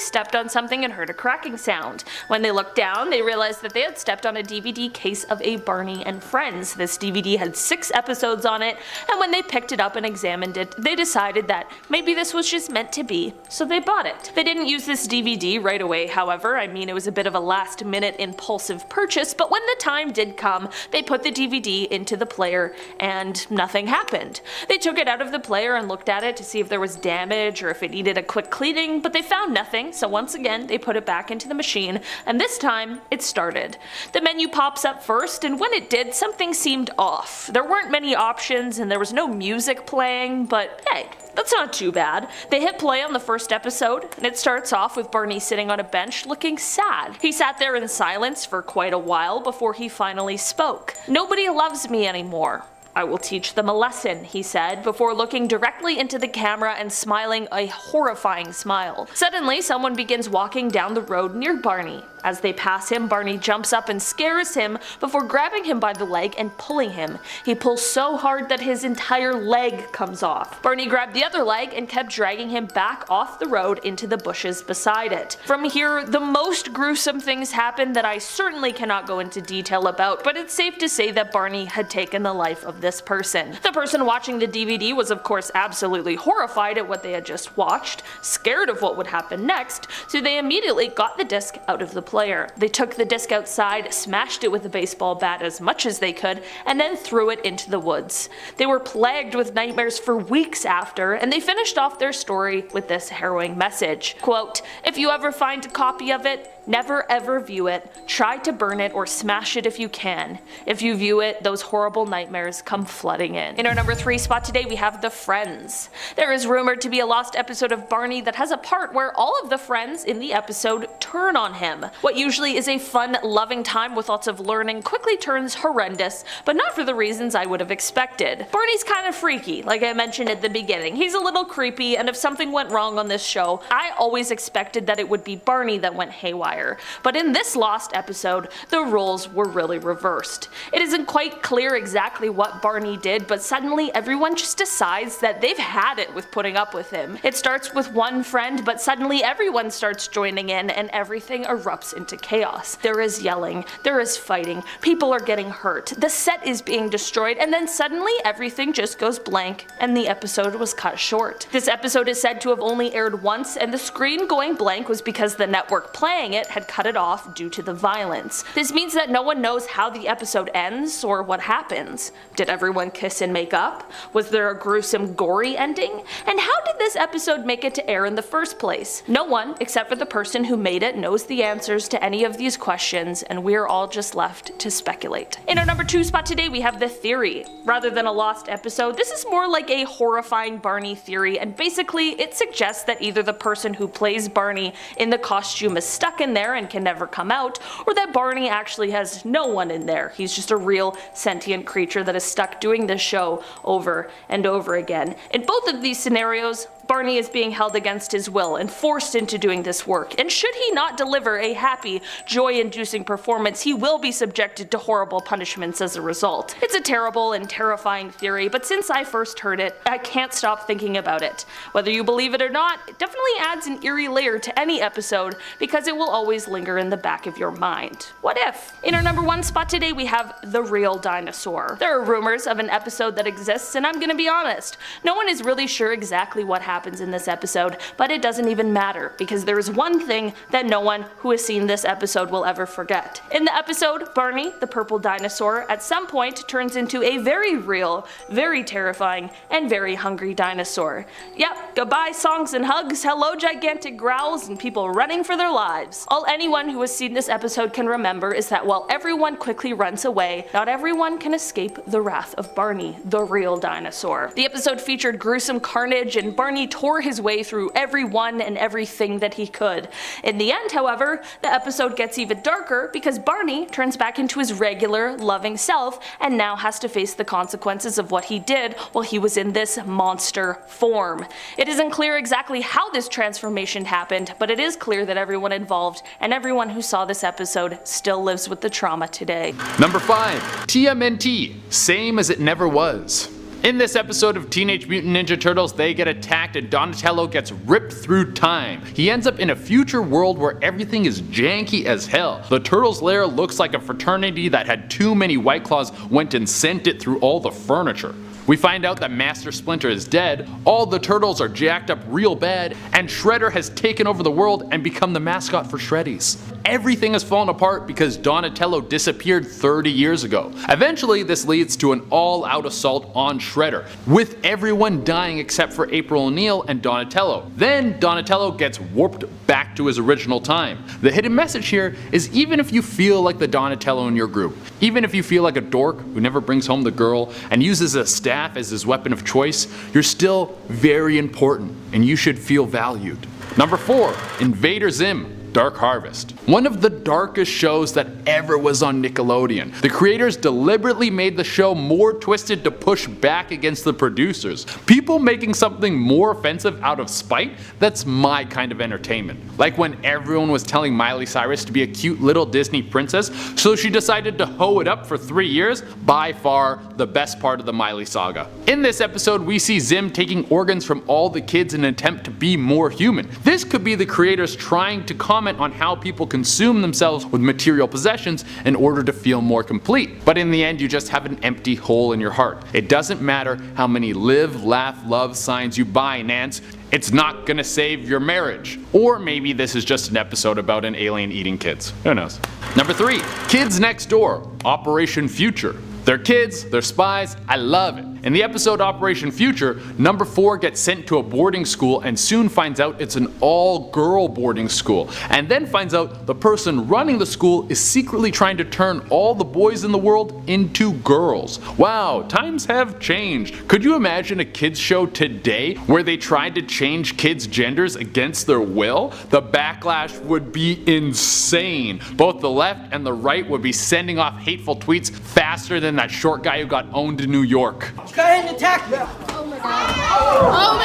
stepped on something and heard a cracking sound. When they looked down, they realized that they had stepped on a DVD case of a Barney and Friends. This DVD had 6 episodes on it, and when they picked it up and examined it, they decided that maybe this was just meant to be, so they bought it. They didn't use this DVD right away, however. I mean, it was a bit of a last-minute impulsive purchase, but when the time did come, they put the DVD into the player, and nothing happened. They took it out of the player and looked at it to see if there was damage or if it needed a quick cleaning, but they found nothing, so once again they put it back into the machine, and this time it started. The menu pops up first, and when it did, something seemed off. There weren't many options and there was no music playing, but hey, that's not too bad. They hit play on the first episode, and it starts off with Barney sitting on a bench looking sad. He sat there in silence for quite a while before he finally spoke. "Nobody loves me anymore. I will teach them a lesson," he said, before looking directly into the camera and smiling a horrifying smile. Suddenly, someone begins walking down the road near Barney. As they pass him, Barney jumps up and scares him before grabbing him by the leg and pulling him. He pulls so hard that his entire leg comes off. Barney grabbed the other leg and kept dragging him back off the road into the bushes beside it. From here, the most gruesome things happen that I certainly cannot go into detail about, but it's safe to say that Barney had taken the life of this person. The person watching the DVD was of course absolutely horrified at what they had just watched, scared of what would happen next, so they immediately got the disc out of the player. They took the disc outside, smashed it with a baseball bat as much as they could, and then threw it into the woods. They were plagued with nightmares for weeks after, and they finished off their story with this harrowing message. Quote, "If you ever find a copy of it, never ever view it. Try to burn it or smash it if you can. If you view it, those horrible nightmares come flooding in." In our number 3 spot today, we have The Friends. There is rumored to be a lost episode of Barney that has a part where all of the friends in the episode turn on him. What usually is a fun, loving time with lots of learning quickly turns horrendous, but not for the reasons I would have expected. Barney's kind of freaky, like I mentioned at the beginning. He's a little creepy, and if something went wrong on this show, I always expected that it would be Barney that went haywire. But in this lost episode, the roles were really reversed. It isn't quite clear exactly what Barney did, but suddenly everyone just decides that they've had it with putting up with him. It starts with one friend, but suddenly everyone starts joining in and everything erupts into chaos. There is yelling, there is fighting, people are getting hurt, the set is being destroyed, and then suddenly everything just goes blank and the episode was cut short. This episode is said to have only aired once, and the screen going blank was because the network playing it had cut it off due to the violence. This means that no one knows how the episode ends or what happens. Did everyone kiss and make up? Was there a gruesome, gory ending? And how did this episode make it to air in the first place? No one, except for the person who made it, knows the answers to any of these questions, and we're all just left to speculate. In our number 2 spot today, we have The Theory. Rather than a lost episode, this is more like a horrifying Barney theory, and basically it suggests that either the person who plays Barney in the costume is stuck in there and can never come out, or that Barney actually has no one in there. He's just a real sentient creature that is stuck doing this show over and over again. In both of these scenarios, Barney is being held against his will and forced into doing this work, and should he not deliver a happy, joy-inducing performance, he will be subjected to horrible punishments as a result. It's a terrible and terrifying theory, but since I first heard it, I can't stop thinking about it. Whether you believe it or not, it definitely adds an eerie layer to any episode, because it will always linger in the back of your mind. What if? In our number 1 spot today, we have The Real Dinosaur. There are rumors of an episode that exists, and I'm gonna be honest, no one is really sure exactly what happens in this episode, but it doesn't even matter, because there is one thing that no one who has seen this episode will ever forget. In the episode, Barney, the purple dinosaur, at some point turns into a very real, very terrifying, and very hungry dinosaur. Yep, goodbye songs and hugs, hello gigantic growls, and people running for their lives. All anyone who has seen this episode can remember is that while everyone quickly runs away, not everyone can escape the wrath of Barney, the real dinosaur. The episode featured gruesome carnage, and Barney he tore his way through everyone and everything that he could. In the end, however, the episode gets even darker because Barney turns back into his regular, loving self and now has to face the consequences of what he did while he was in this monster form. It isn't clear exactly how this transformation happened, but it is clear that everyone involved and everyone who saw this episode still lives with the trauma today. Number 5. TMNT, Same as It Never Was. In this episode of Teenage Mutant Ninja Turtles, they get attacked and Donatello gets ripped through time. He ends up in a future world where everything is janky as hell. The Turtles' lair looks like a fraternity that had too many White Claws went and sent it through all the furniture. We find out that Master Splinter is dead, all the turtles are jacked up real bad, and Shredder has taken over the world and become the mascot for Shreddies. Everything has fallen apart because Donatello disappeared 30 years ago. Eventually, this leads to an all-out assault on Shredder, with everyone dying except for April O'Neil and Donatello. Then Donatello gets warped back to his original time. The hidden message here is even if you feel like the Donatello in your group, even if you feel like a dork who never brings home the girl and uses a staff as his weapon of choice, you're still very important and you should feel valued. Number 4. Invader Zim, Dark Harvest. One of the darkest shows that ever was on Nickelodeon. The creators deliberately made the show more twisted to push back against the producers. People making something more offensive out of spite? That's my kind of entertainment. Like when everyone was telling Miley Cyrus to be a cute little Disney princess, so she decided to hoe it up for 3 years. By far the best part of the Miley saga. In this episode, we see Zim taking organs from all the kids in an attempt to be more human. This could be the creators trying to comment on how people consume themselves with material possessions in order to feel more complete. But in the end, you just have an empty hole in your heart. It doesn't matter how many live, laugh, love signs you buy, Nance. It's not gonna save your marriage. Or maybe this is just an episode about an alien eating kids. Who knows? Number 3. Kids Next Door, Operation Future. They're kids, they're spies, I love it. In the episode Operation Future, number 4 gets sent to a boarding school and soon finds out it's an all-girl boarding school, and then finds out the person running the school is secretly trying to turn all the boys in the world into girls. Wow, times have changed. Could you imagine a kids show today where they tried to change kids' genders against their will? The backlash would be insane. Both the left and the right would be sending off hateful tweets faster than that short guy who got owned in New York. Go ahead and attack me!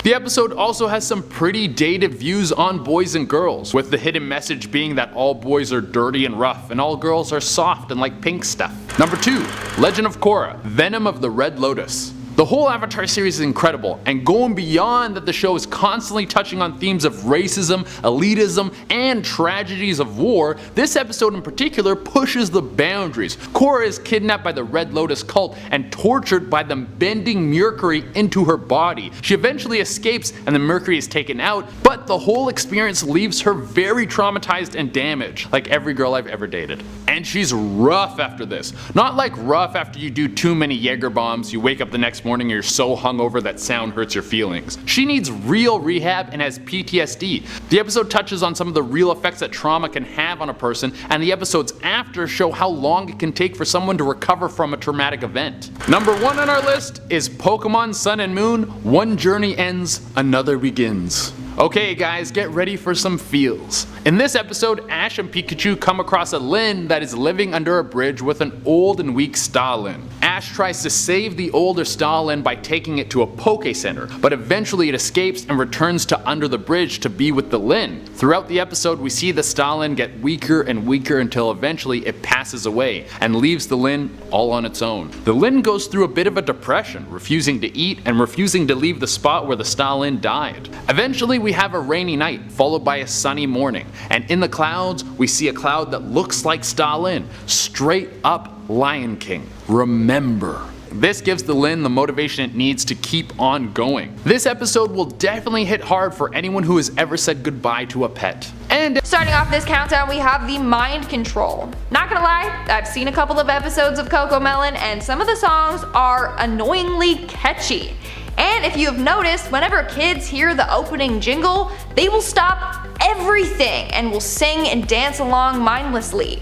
The episode also has some pretty dated views on boys and girls, with the hidden message being that all boys are dirty and rough and all girls are soft and like pink stuff. Number 2. Legend of Korra, Venom of the Red Lotus. The whole Avatar series is incredible, and going beyond that, the show is constantly touching on themes of racism, elitism, and tragedies of war. This episode in particular pushes the boundaries. Korra is kidnapped by the Red Lotus cult and tortured by them bending mercury into her body. She eventually escapes and the mercury is taken out, but the whole experience leaves her very traumatized and damaged, like every girl I've ever dated. And she's rough after this. Not like rough after you do too many Jaeger bombs, you wake up the next morning and you're so hungover that sound hurts your feelings. She needs real rehab and has PTSD. The episode touches on some of the real effects that trauma can have on a person, and the episodes after show how long it can take for someone to recover from a traumatic event. Number 1 on our list is Pokemon Sun and Moon, One Journey Ends, Another Begins. Okay guys, get ready for some feels. In this episode, Ash and Pikachu come across a Lin that is living under a bridge with an old and weak Stalin. Ash tries to save the older Stalin by taking it to a Poke Center, but eventually it escapes and returns to under the bridge to be with the Lin. Throughout the episode, we see the Stalin get weaker and weaker until eventually it passes away and leaves the Lin all on its own. The Lin goes through a bit of a depression, refusing to eat and refusing to leave the spot where the Stalin died. Eventually we have a rainy night followed by a sunny morning, and in the clouds we see a cloud that looks like Stalin, straight up Lion King. Remember. This gives the Lin the motivation it needs to keep on going. This episode will definitely hit hard for anyone who has ever said goodbye to a pet. And starting off this countdown, we have the mind control. Not gonna lie, I've seen a couple of episodes of Cocomelon and some of the songs are annoyingly catchy. And if you have noticed, whenever kids hear the opening jingle, they will stop everything and will sing and dance along mindlessly.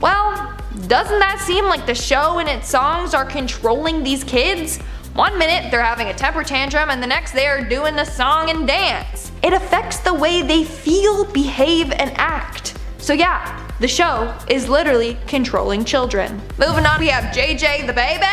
Well, doesn't that seem like the show and its songs are controlling these kids? One minute they're having a temper tantrum and the next they are doing a song and dance. It affects the way they feel, behave, and act. So yeah, the show is literally controlling children. Moving on, we have JJ the baby.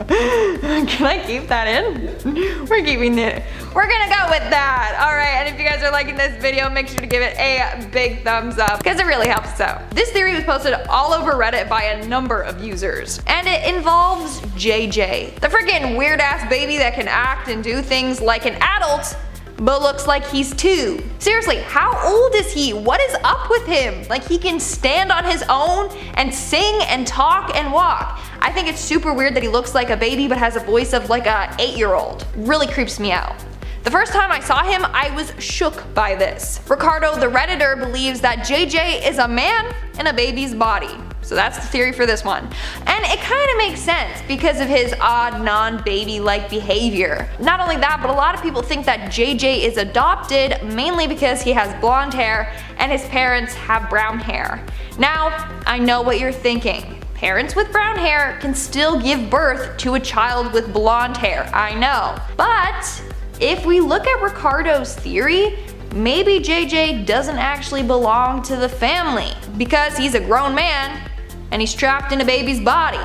Can I keep that in? We're keeping it. We're gonna go with that. Alright, and if you guys are liking this video, make sure to give it a big thumbs up because it really helps us out. This theory was posted all over Reddit by a number of users, and it involves JJ, the freaking weird ass baby that can act and do things like an adult but looks like he's 2. Seriously, how old is he? What is up with him? Like, he can stand on his own and sing and talk and walk. I think it's super weird that he looks like a baby but has a voice of like a 8-year-old. Really creeps me out. The first time I saw him, I was shook by this. Ricardo the Redditor believes that JJ is a man in a baby's body. So that's the theory for this one. And it kind of makes sense because of his odd, non-baby-like behavior. Not only that, but a lot of people think that JJ is adopted mainly because he has blonde hair and his parents have brown hair. Now, I know what you're thinking. Parents with brown hair can still give birth to a child with blonde hair, I know. But if we look at Ricardo's theory, maybe JJ doesn't actually belong to the family because he's a grown man and he's trapped in a baby's body.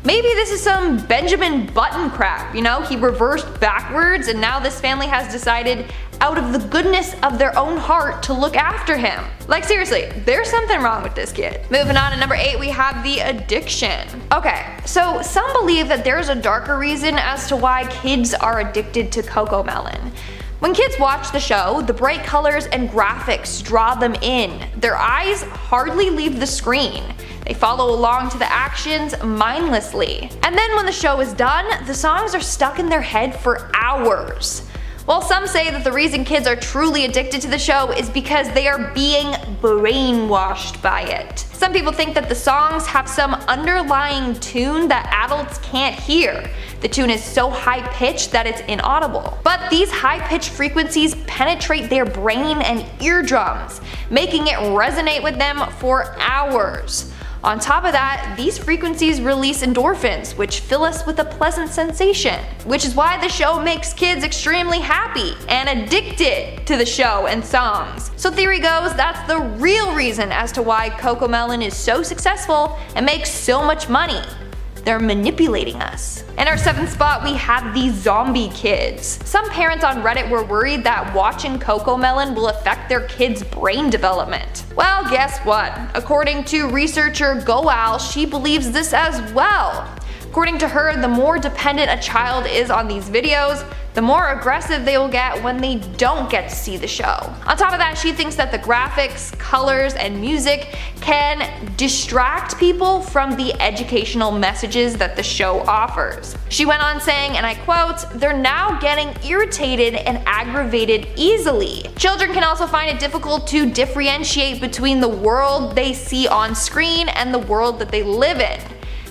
Maybe this is some Benjamin Button crap, you know? He reversed backwards and now this family has decided out of the goodness of their own heart to look after him. Like, seriously, there's something wrong with this kid. Moving on to number 8, we have the addiction. Okay, so some believe that there's a darker reason as to why kids are addicted to Cocomelon. When kids watch the show, the bright colors and graphics draw them in. Their eyes hardly leave the screen. They follow along to the actions mindlessly. And then when the show is done, the songs are stuck in their head for hours. While some say that the reason kids are truly addicted to the show is because they are being brainwashed by it. Some people think that the songs have some underlying tune that adults can't hear. The tune is so high-pitched that it's inaudible. But these high-pitched frequencies penetrate their brain and eardrums, making it resonate with them for hours. On top of that, these frequencies release endorphins, which fill us with a pleasant sensation, which is why the show makes kids extremely happy and addicted to the show and songs. So theory goes, that's the real reason as to why Cocomelon is so successful and makes so much money. They're manipulating us. In our 7th spot, we have the zombie kids. Some parents on Reddit were worried that watching Cocomelon will affect their kids' brain development. Well, guess what? According to researcher Goal, she believes this as well. According to her, the more dependent a child is on these videos, the more aggressive they will get when they don't get to see the show. On top of that, she thinks that the graphics, colors, and music can distract people from the educational messages that the show offers. She went on saying, and I quote, "They're now getting irritated and aggravated easily. Children can also find it difficult to differentiate between the world they see on screen and the world that they live in."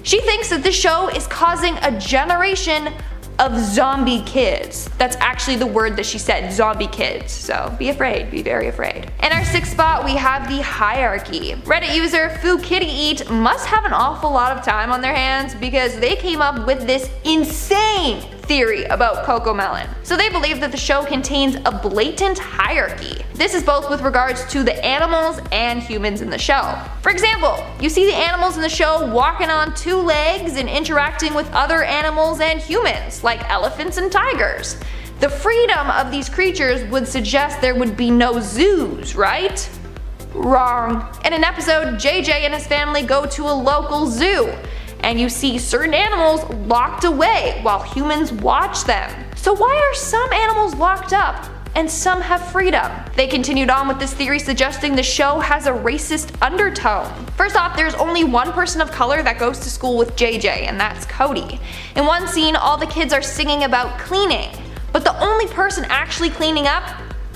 She thinks that this show is causing a generation of zombie kids. That's actually the word that she said, zombie kids. So be afraid, be very afraid. In our 6th spot, we have the hierarchy. Reddit user FooKittyEat must have an awful lot of time on their hands because they came up with this insane theory about Cocomelon. So they believe that the show contains a blatant hierarchy. This is both with regards to the animals and humans in the show. For example, you see the animals in the show walking on 2 legs and interacting with other animals and humans, like elephants and tigers. The freedom of these creatures would suggest there would be no zoos, right? Wrong. In an episode, JJ and his family go to a local zoo, and you see certain animals locked away while humans watch them. So why are some animals locked up and some have freedom? They continued on with this theory suggesting the show has a racist undertone. First off, there's only one person of color that goes to school with JJ, and that's Cody. In one scene, all the kids are singing about cleaning, but the only person actually cleaning up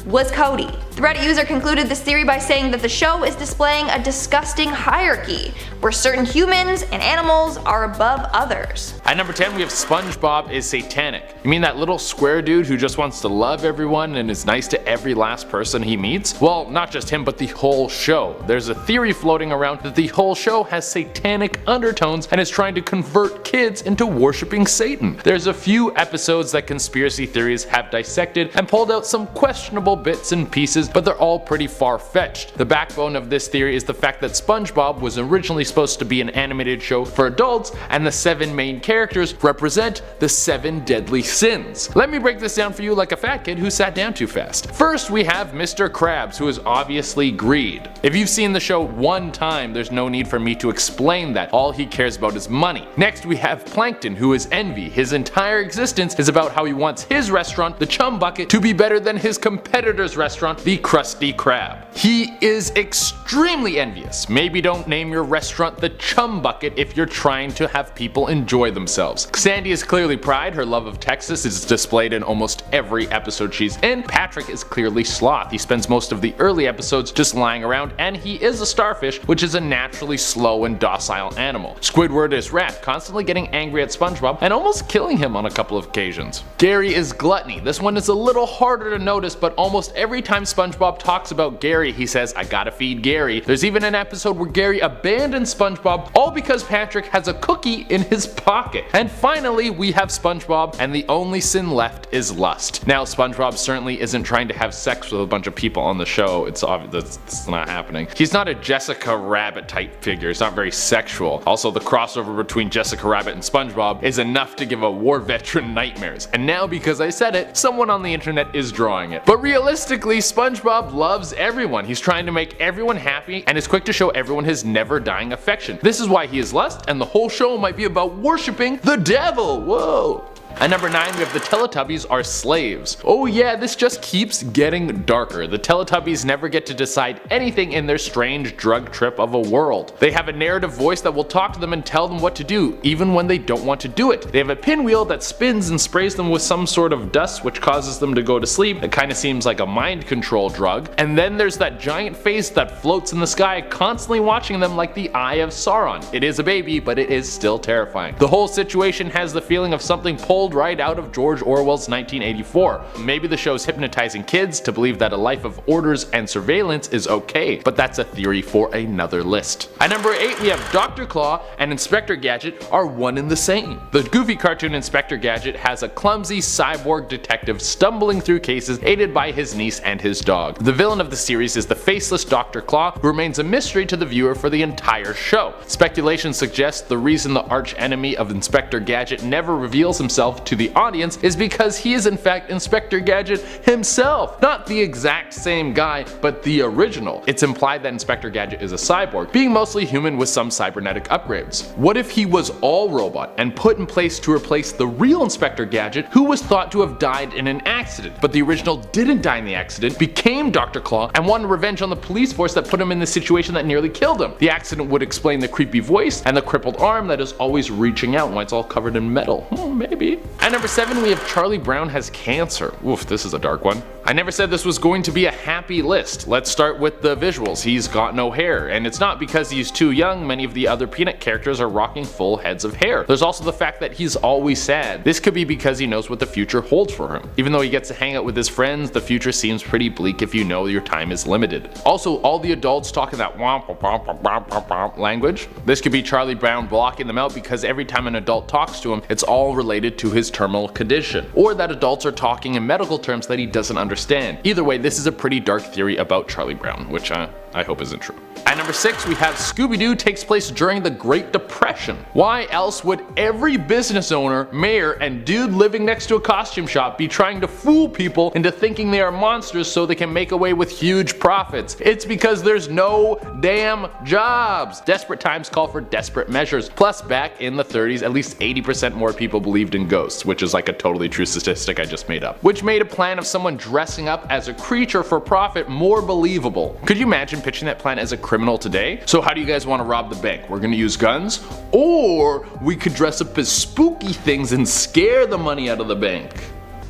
was Cody. The Reddit user concluded this theory by saying that the show is displaying a disgusting hierarchy, where certain humans and animals are above others. At number 10 we have SpongeBob is satanic. You mean that little square dude who just wants to love everyone and is nice to every last person he meets? Well, not just him, but the whole show. There's a theory floating around that the whole show has satanic undertones and is trying to convert kids into worshipping Satan. There's a few episodes that conspiracy theories have dissected and pulled out some questionable bits and pieces, but they're all pretty far-fetched. The backbone of this theory is the fact that SpongeBob was originally supposed to be an animated show for adults, and the 7 main characters represent the 7 deadly sins. Let me break this down for you like a fat kid who sat down too fast. First, we have Mr. Krabs, who is obviously greed. If you've seen the show one time, there's no need for me to explain that. All he cares about is money. Next, we have Plankton, who is envy. His entire existence is about how he wants his restaurant, the Chum Bucket, to be better than his competitor's restaurant, the Krusty Krab. He is extremely envious. Maybe don't name your restaurant the Chum Bucket if you're trying to have people enjoy themselves. Sandy is clearly pride. Her love of Texas is displayed in almost every episode she's in. Patrick is clearly sloth. He spends most of the early episodes just lying around, and he is a starfish, which is a naturally slow and docile animal. Squidward is rat, constantly getting angry at SpongeBob and almost killing him on a couple of occasions. Gary is gluttony. This one is a little harder to notice, but almost every time SpongeBob talks about Gary, he says, "I gotta feed Gary." There's even an episode where Gary abandons SpongeBob, all because Patrick has a cookie in his pocket. And finally, we have SpongeBob, and the only sin left is lust. Now, SpongeBob certainly isn't trying to have sex with a bunch of people on the show. It's obvious that's not happening. He's not a Jessica Rabbit type figure. He's not very sexual. Also, the crossover between Jessica Rabbit and SpongeBob is enough to give a war veteran nightmares. And now, because I said it, someone on the internet is drawing it. But realistically, SpongeBob loves everyone. He's trying to make everyone happy and is quick to show everyone his never dying affection. This is why he is lust, and the whole show might be about worshipping the devil. Whoa. At number 9 we have the Teletubbies are slaves. Oh yeah, this just keeps getting darker. The Teletubbies never get to decide anything in their strange drug trip of a world. They have a narrative voice that will talk to them and tell them what to do, even when they don't want to do it. They have a pinwheel that spins and sprays them with some sort of dust which causes them to go to sleep. It kinda seems like a mind control drug. And then there's that giant face that floats in the sky, constantly watching them like the Eye of Sauron. It is a baby, but it is still terrifying. The whole situation has the feeling of something pulled right out of George Orwell's 1984. Maybe the show's hypnotizing kids to believe that a life of orders and surveillance is okay, but that's a theory for another list. At number 8 we have Dr. Claw and Inspector Gadget are one and the same. The goofy cartoon Inspector Gadget has a clumsy cyborg detective stumbling through cases aided by his niece and his dog. The villain of the series is the faceless Dr. Claw, who remains a mystery to the viewer for the entire show. Speculation suggests the reason the arch enemy of Inspector Gadget never reveals himself to the audience is because he is in fact Inspector Gadget himself. Not the exact same guy, but the original. It's implied that Inspector Gadget is a cyborg, being mostly human with some cybernetic upgrades. What if he was all robot and put in place to replace the real Inspector Gadget, who was thought to have died in an accident, but the original didn't die in the accident, became Dr. Claw, and wanted revenge on the police force that put him in the situation that nearly killed him. The accident would explain the creepy voice and the crippled arm that is always reaching out when it's all covered in metal. Maybe. At number 7 we have Charlie Brown has cancer. Oof, this is a dark one. I never said this was going to be a happy list. Let's start with the visuals. He's got no hair, and it's not because he's too young. Many of the other Peanut characters are rocking full heads of hair. There's also the fact that he's always sad. This could be because he knows what the future holds for him. Even though he gets to hang out with his friends, the future seems pretty bleak if you know your time is limited. Also, all the adults talking that womp womp womp womp womp womp language. This could be Charlie Brown blocking them out because every time an adult talks to him, it's all related to his terminal condition, or that adults are talking in medical terms that he doesn't understand. Either way, this is a pretty dark theory about Charlie Brown, which I hope isn't true. At number 6 we have Scooby-Doo takes place during the Great Depression. Why else would every business owner, mayor, and dude living next to a costume shop be trying to fool people into thinking they are monsters so they can make away with huge profits? It's because there's no damn jobs. Desperate times call for desperate measures. Plus, back in the 30s, at least 80% more people believed in ghosts, which is like a totally true statistic I just made up, which made a plan of someone dressing up as a creature for profit more believable. Could you imagine pitching that plan as a criminal today? So how do you guys want to rob the bank? We're gonna use guns? Or we could dress up as spooky things and scare the money out of the bank.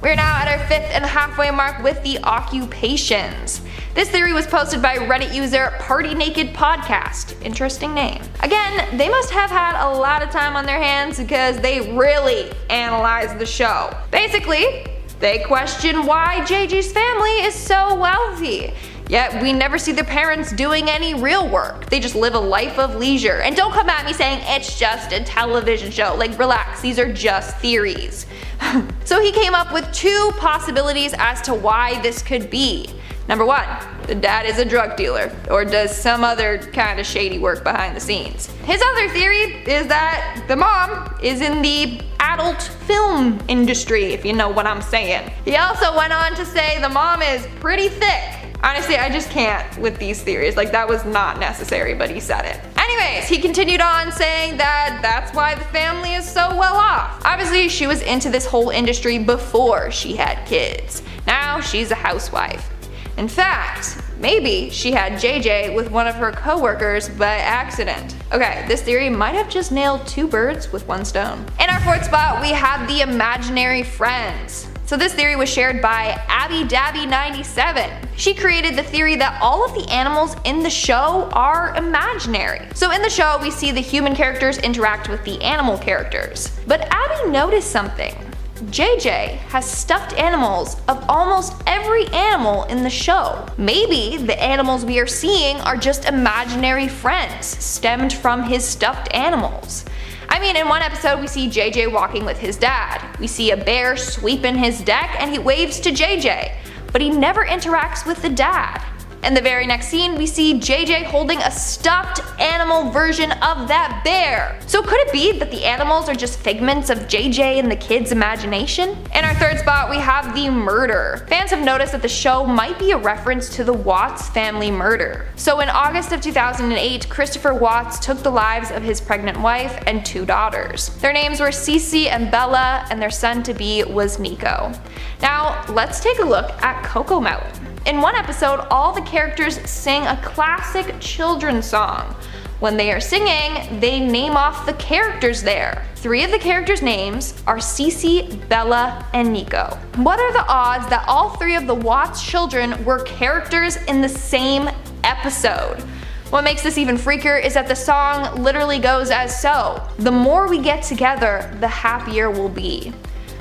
We're now at our 5th and halfway mark with the occupations. This theory was posted by Reddit user Party Naked Podcast. Interesting name. Again, they must have had a lot of time on their hands because they really analyzed the show. Basically, they question why JJ's family is so wealthy. Yet we never see their parents doing any real work. They just live a life of leisure. And don't come at me saying it's just a television show. Like, relax, these are just theories. So he came up with 2 possibilities as to why this could be. Number 1, the dad is a drug dealer or does some other kind of shady work behind the scenes. His other theory is that the mom is in the adult film industry, if you know what I'm saying. He also went on to say the mom is pretty thick. Honestly, I just can't with these theories. Like, that was not necessary, but he said it. Anyways, he continued on saying that that's why the family is so well off. Obviously, she was into this whole industry before she had kids. Now she's a housewife. In fact, maybe she had JJ with one of her coworkers by accident. Okay, this theory might have just nailed 2 birds with 1 stone. In our 4th spot, we have the imaginary friends. So this theory was shared by AbbyDabby97. She created the theory that all of the animals in the show are imaginary. So in the show, we see the human characters interact with the animal characters. But Abby noticed something. JJ has stuffed animals of almost every animal in the show. Maybe the animals we are seeing are just imaginary friends stemmed from his stuffed animals. I mean, in one episode we see JJ walking with his dad. We see a bear sweeping his deck and he waves to JJ, but he never interacts with the dad. In the very next scene, we see JJ holding a stuffed animal version of that bear. So could it be that the animals are just figments of JJ and the kids' imagination? In our 3rd spot, we have the murder. Fans have noticed that the show might be a reference to the Watts family murder. So in August of 2008, Christopher Watts took the lives of his pregnant wife and 2 daughters. Their names were Cece and Bella, and their son-to-be was Nico. Now, let's take a look at Cocomelon. In one episode, all the characters sing a classic children's song. When they are singing, they name off the characters there. 3 of the characters' names are Cece, Bella, and Nico. What are the odds that all 3 of the Watts children were characters in the same episode? What makes this even freakier is that the song literally goes as so. The more we get together, the happier we'll be.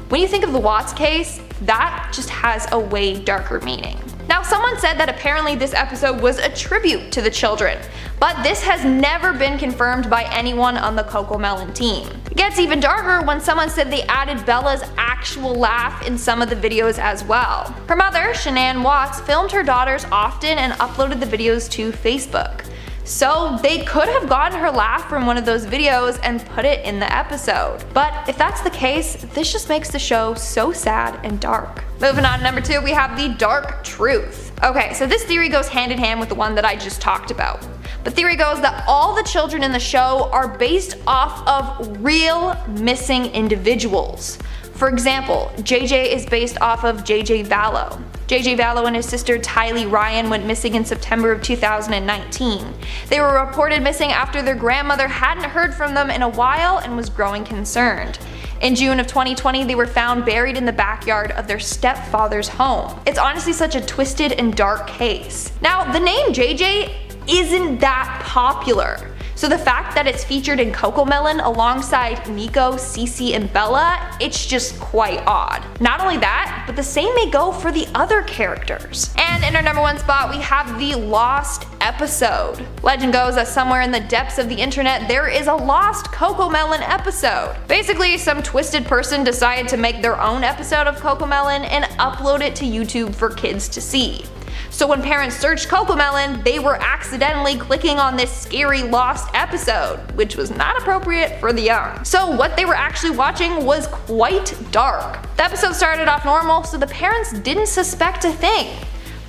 When you think of the Watts case, that just has a way darker meaning. Now, someone said that apparently this episode was a tribute to the children, but this has never been confirmed by anyone on the Cocomelon team. It gets even darker when someone said they added Bella's actual laugh in some of the videos as well. Her mother, Shanann Watts, filmed her daughters often and uploaded the videos to Facebook. So they could have gotten her laugh from one of those videos and put it in the episode. But if that's the case, this just makes the show so sad and dark. Moving on to number 2, we have the dark truth. Okay, so this theory goes hand in hand with the one that I just talked about. The theory goes that all the children in the show are based off of real missing individuals. For example, JJ is based off of JJ Vallow. JJ Vallow and his sister Tylee Ryan went missing in September of 2019. They were reported missing after their grandmother hadn't heard from them in a while and was growing concerned. In June of 2020, they were found buried in the backyard of their stepfather's home. It's honestly such a twisted and dark case. Now, the name JJ isn't that popular. So the fact that it's featured in Cocomelon alongside Nico, Cece, and Bella, it's just quite odd. Not only that, but the same may go for the other characters. And in our number 1 spot, we have the lost episode. Legend goes that somewhere in the depths of the internet, there is a lost Cocomelon episode. Basically, some twisted person decided to make their own episode of Cocomelon and upload it to YouTube for kids to see. So when parents searched Cocomelon, they were accidentally clicking on this scary lost episode, which was not appropriate for the young. So what they were actually watching was quite dark. The episode started off normal, so the parents didn't suspect a thing.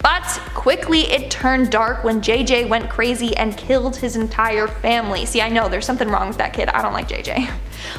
But quickly it turned dark when JJ went crazy and killed his entire family. See, I know there's something wrong with that kid. I don't like JJ.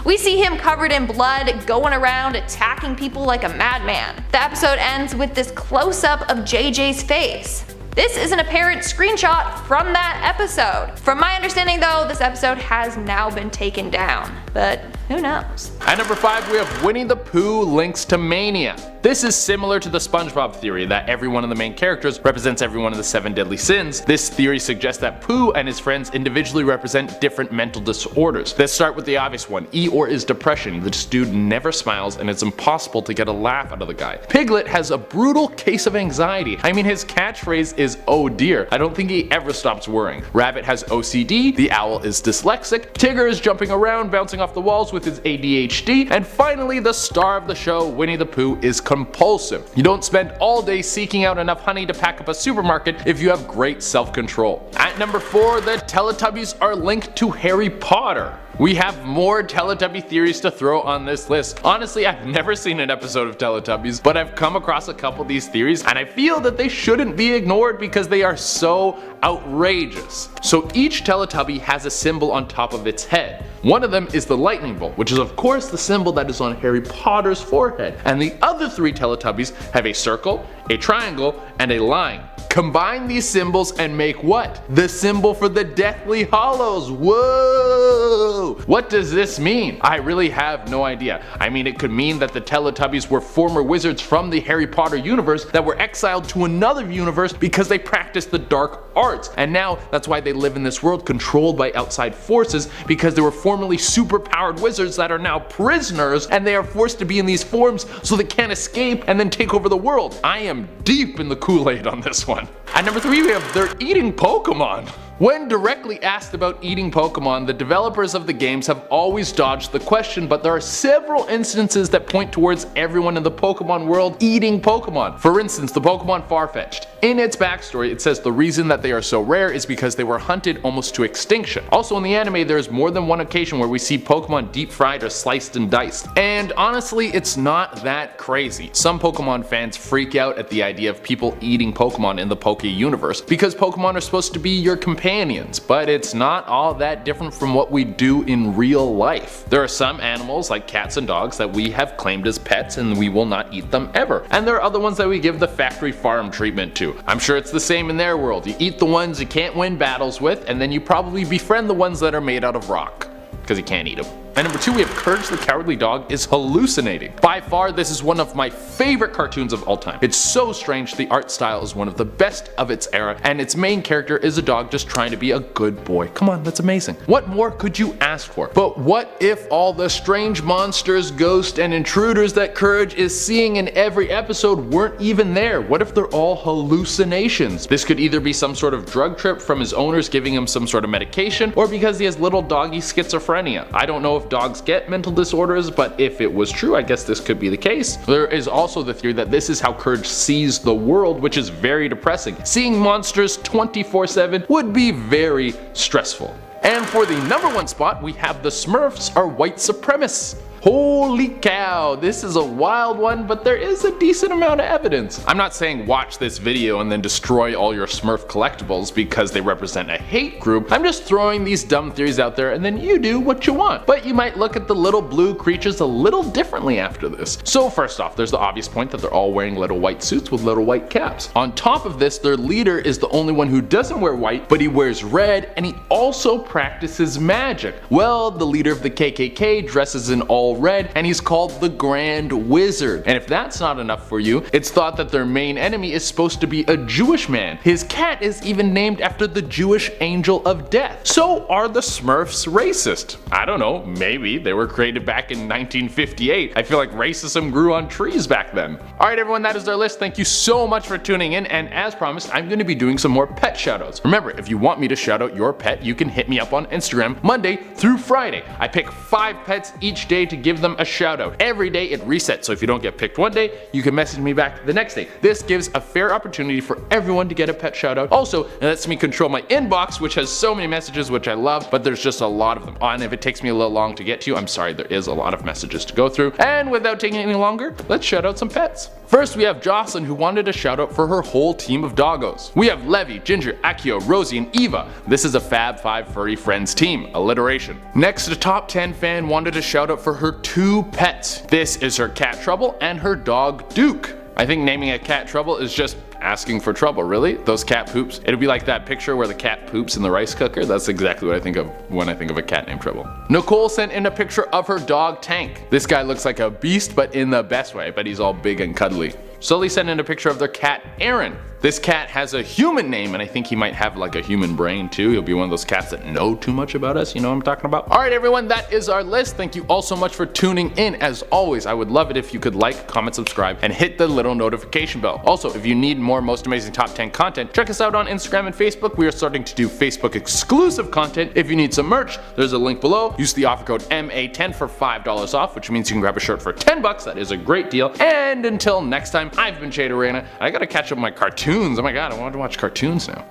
We see him covered in blood, going around attacking people like a madman. The episode ends with this close-up of JJ's face. This is an apparent screenshot from that episode. From my understanding though, this episode has now been taken down, but who knows? At number 5, we have Winnie the Pooh links to mania. This is similar to the SpongeBob theory that every one of the main characters represents every one of the 7 deadly sins. This theory suggests that Pooh and his friends individually represent different mental disorders. Let's start with the obvious one. Eeyore is depression. This dude never smiles and it's impossible to get a laugh out of the guy. Piglet has a brutal case of anxiety. I mean, his catchphrase is "oh dear." I don't think he ever stops worrying. Rabbit has OCD. The owl is dyslexic. Tigger is jumping around, bouncing off the walls with his ADHD. And finally, the star of the show, Winnie the Pooh, is compulsive. You don't spend all day seeking out enough honey to pack up a supermarket if you have great self-control. At number 4, the Teletubbies are linked to Harry Potter. We have more Teletubby theories to throw on this list. Honestly, I've never seen an episode of Teletubbies, but I've come across a couple of these theories and I feel that they shouldn't be ignored because they are so outrageous. So each Teletubby has a symbol on top of its head. One of them is the lightning bolt, which is of course the symbol that is on Harry Potter's forehead. And the other 3 Teletubbies have a circle, a triangle, and a line. Combine these symbols and make what? The symbol for the Deathly Hallows. Whoa! What does this mean? I really have no idea. I mean, it could mean that the Teletubbies were former wizards from the Harry Potter universe that were exiled to another universe because they practiced the dark arts. And now that's why they live in this world controlled by outside forces, because they were formerly superpowered wizards that are now prisoners and they are forced to be in these forms so they can't escape and then take over the world. I am deep in the Kool-Aid on this one. At number 3 we have they're eating Pokemon. When directly asked about eating Pokemon, the developers of the games have always dodged the question, but there are several instances that point towards everyone in the Pokemon world eating Pokemon. For instance, the Pokemon Farfetch'd. In its backstory, it says the reason that they are so rare is because they were hunted almost to extinction. Also in the anime, there is more than one occasion where we see Pokemon deep fried or sliced and diced. And honestly, it's not that crazy. Some Pokemon fans freak out at the idea of people eating Pokemon in the Poke universe because Pokemon are supposed to be your companions, but it's not all that different from what we do in real life. There are some animals like cats and dogs that we have claimed as pets and we will not eat them ever. And there are other ones that we give the factory farm treatment to. I'm sure it's the same in their world. You eat the ones you can't win battles with, and then you probably befriend the ones that are made out of rock, because you can't eat them. At number 2 we have Courage the Cowardly Dog is hallucinating. By far this is one of my favorite cartoons of all time. It's so strange, the art style is one of the best of its era, and its main character is a dog just trying to be a good boy. Come on, that's amazing. What more could you ask for? But what if all the strange monsters, ghosts, and intruders that Courage is seeing in every episode weren't even there? What if they're all hallucinations? This could either be some sort of drug trip from his owners giving him some sort of medication, or because he has little doggy schizophrenia. I don't know if dogs get mental disorders, but if it was true, I guess this could be the case. There is also the theory that this is how Courage sees the world, which is very depressing. Seeing monsters 24/7 would be very stressful. And for the number 1 spot, we have the Smurfs are white supremacists. Holy cow, this is a wild one, but there is a decent amount of evidence. I'm not saying watch this video and then destroy all your Smurf collectibles because they represent a hate group. I'm just throwing these dumb theories out there and then you do what you want. But you might look at the little blue creatures a little differently after this. So first off, there's the obvious point that they're all wearing little white suits with little white caps. On top of this, their leader is the only one who doesn't wear white, but he wears red and he also practices magic. Well, the leader of the KKK dresses in all red and he's called the Grand Wizard. And if that's not enough for you, it's thought that their main enemy is supposed to be a Jewish man. His cat is even named after the Jewish angel of death. So are the Smurfs racist? I don't know, maybe. They were created back in 1958. I feel like racism grew on trees back then. Alright everyone, that is our list. Thank you so much for tuning in, and as promised, I'm going to be doing some more pet shoutouts. Remember, if you want me to shout out your pet, you can hit me up on Instagram Monday through Friday. I pick 5 pets each day to give them a shout out. Every day it resets, so if you don't get picked one day, you can message me back the next day. This gives a fair opportunity for everyone to get a pet shout out. Also, it lets me control my inbox, which has so many messages, which I love, but there's just a lot of them. And if it takes me a little long to get to you, I'm sorry, there is a lot of messages to go through. And without taking any longer, let's shout out some pets. First, we have Jocelyn, who wanted a shout out for her whole team of doggos. We have Levi, Ginger, Akio, Rosie, and Eva. This is a Fab 5 Furry Friends team. Alliteration. Next, a top 10 fan wanted a shout out for her 2 pets. This is her cat Trouble and her dog Duke. I think naming a cat Trouble is just asking for trouble. Really? Those cat poops? It'd be like that picture where the cat poops in the rice cooker. That's exactly what I think of when I think of a cat named Trouble. Nicole sent in a picture of her dog Tank. This guy looks like a beast, but in the best way. But he's all big and cuddly. Sully sent in a picture of their cat Aaron. This cat has a human name, and I think he might have like a human brain too. He'll be one of those cats that know too much about us, you know what I'm talking about? Alright everyone, that is our list. Thank you all so much for tuning in. As always, I would love it if you could like, comment, subscribe, and hit the little notification bell. Also, if you need more Most Amazing Top 10 content, check us out on Instagram and Facebook. We are starting to do Facebook exclusive content. If you need some merch, there's a link below. Use the offer code MA10 for $5 off, which means you can grab a shirt for 10 bucks. That is a great deal. And until next time, I've been Shade Arena. I gotta catch up my cartoons. Oh my god, I want to watch cartoons now.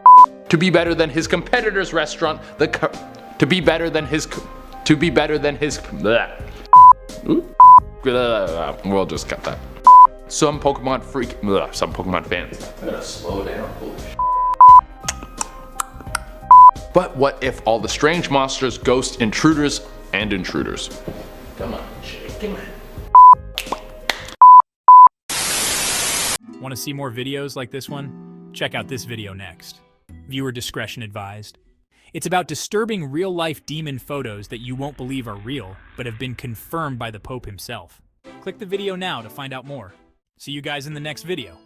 To be better than his competitor's restaurant, to be better than his we'll just cut that. Some Pokemon fans. I gotta slow down. Holy shit. But what if all the strange monsters, ghosts, intruders, and intruders? Come on, Shade, come on. Want to see more videos like this one? Check out this video next. Viewer discretion advised. It's about disturbing real-life demon photos that you won't believe are real, but have been confirmed by the Pope himself. Click the video now to find out more. See you guys in the next video.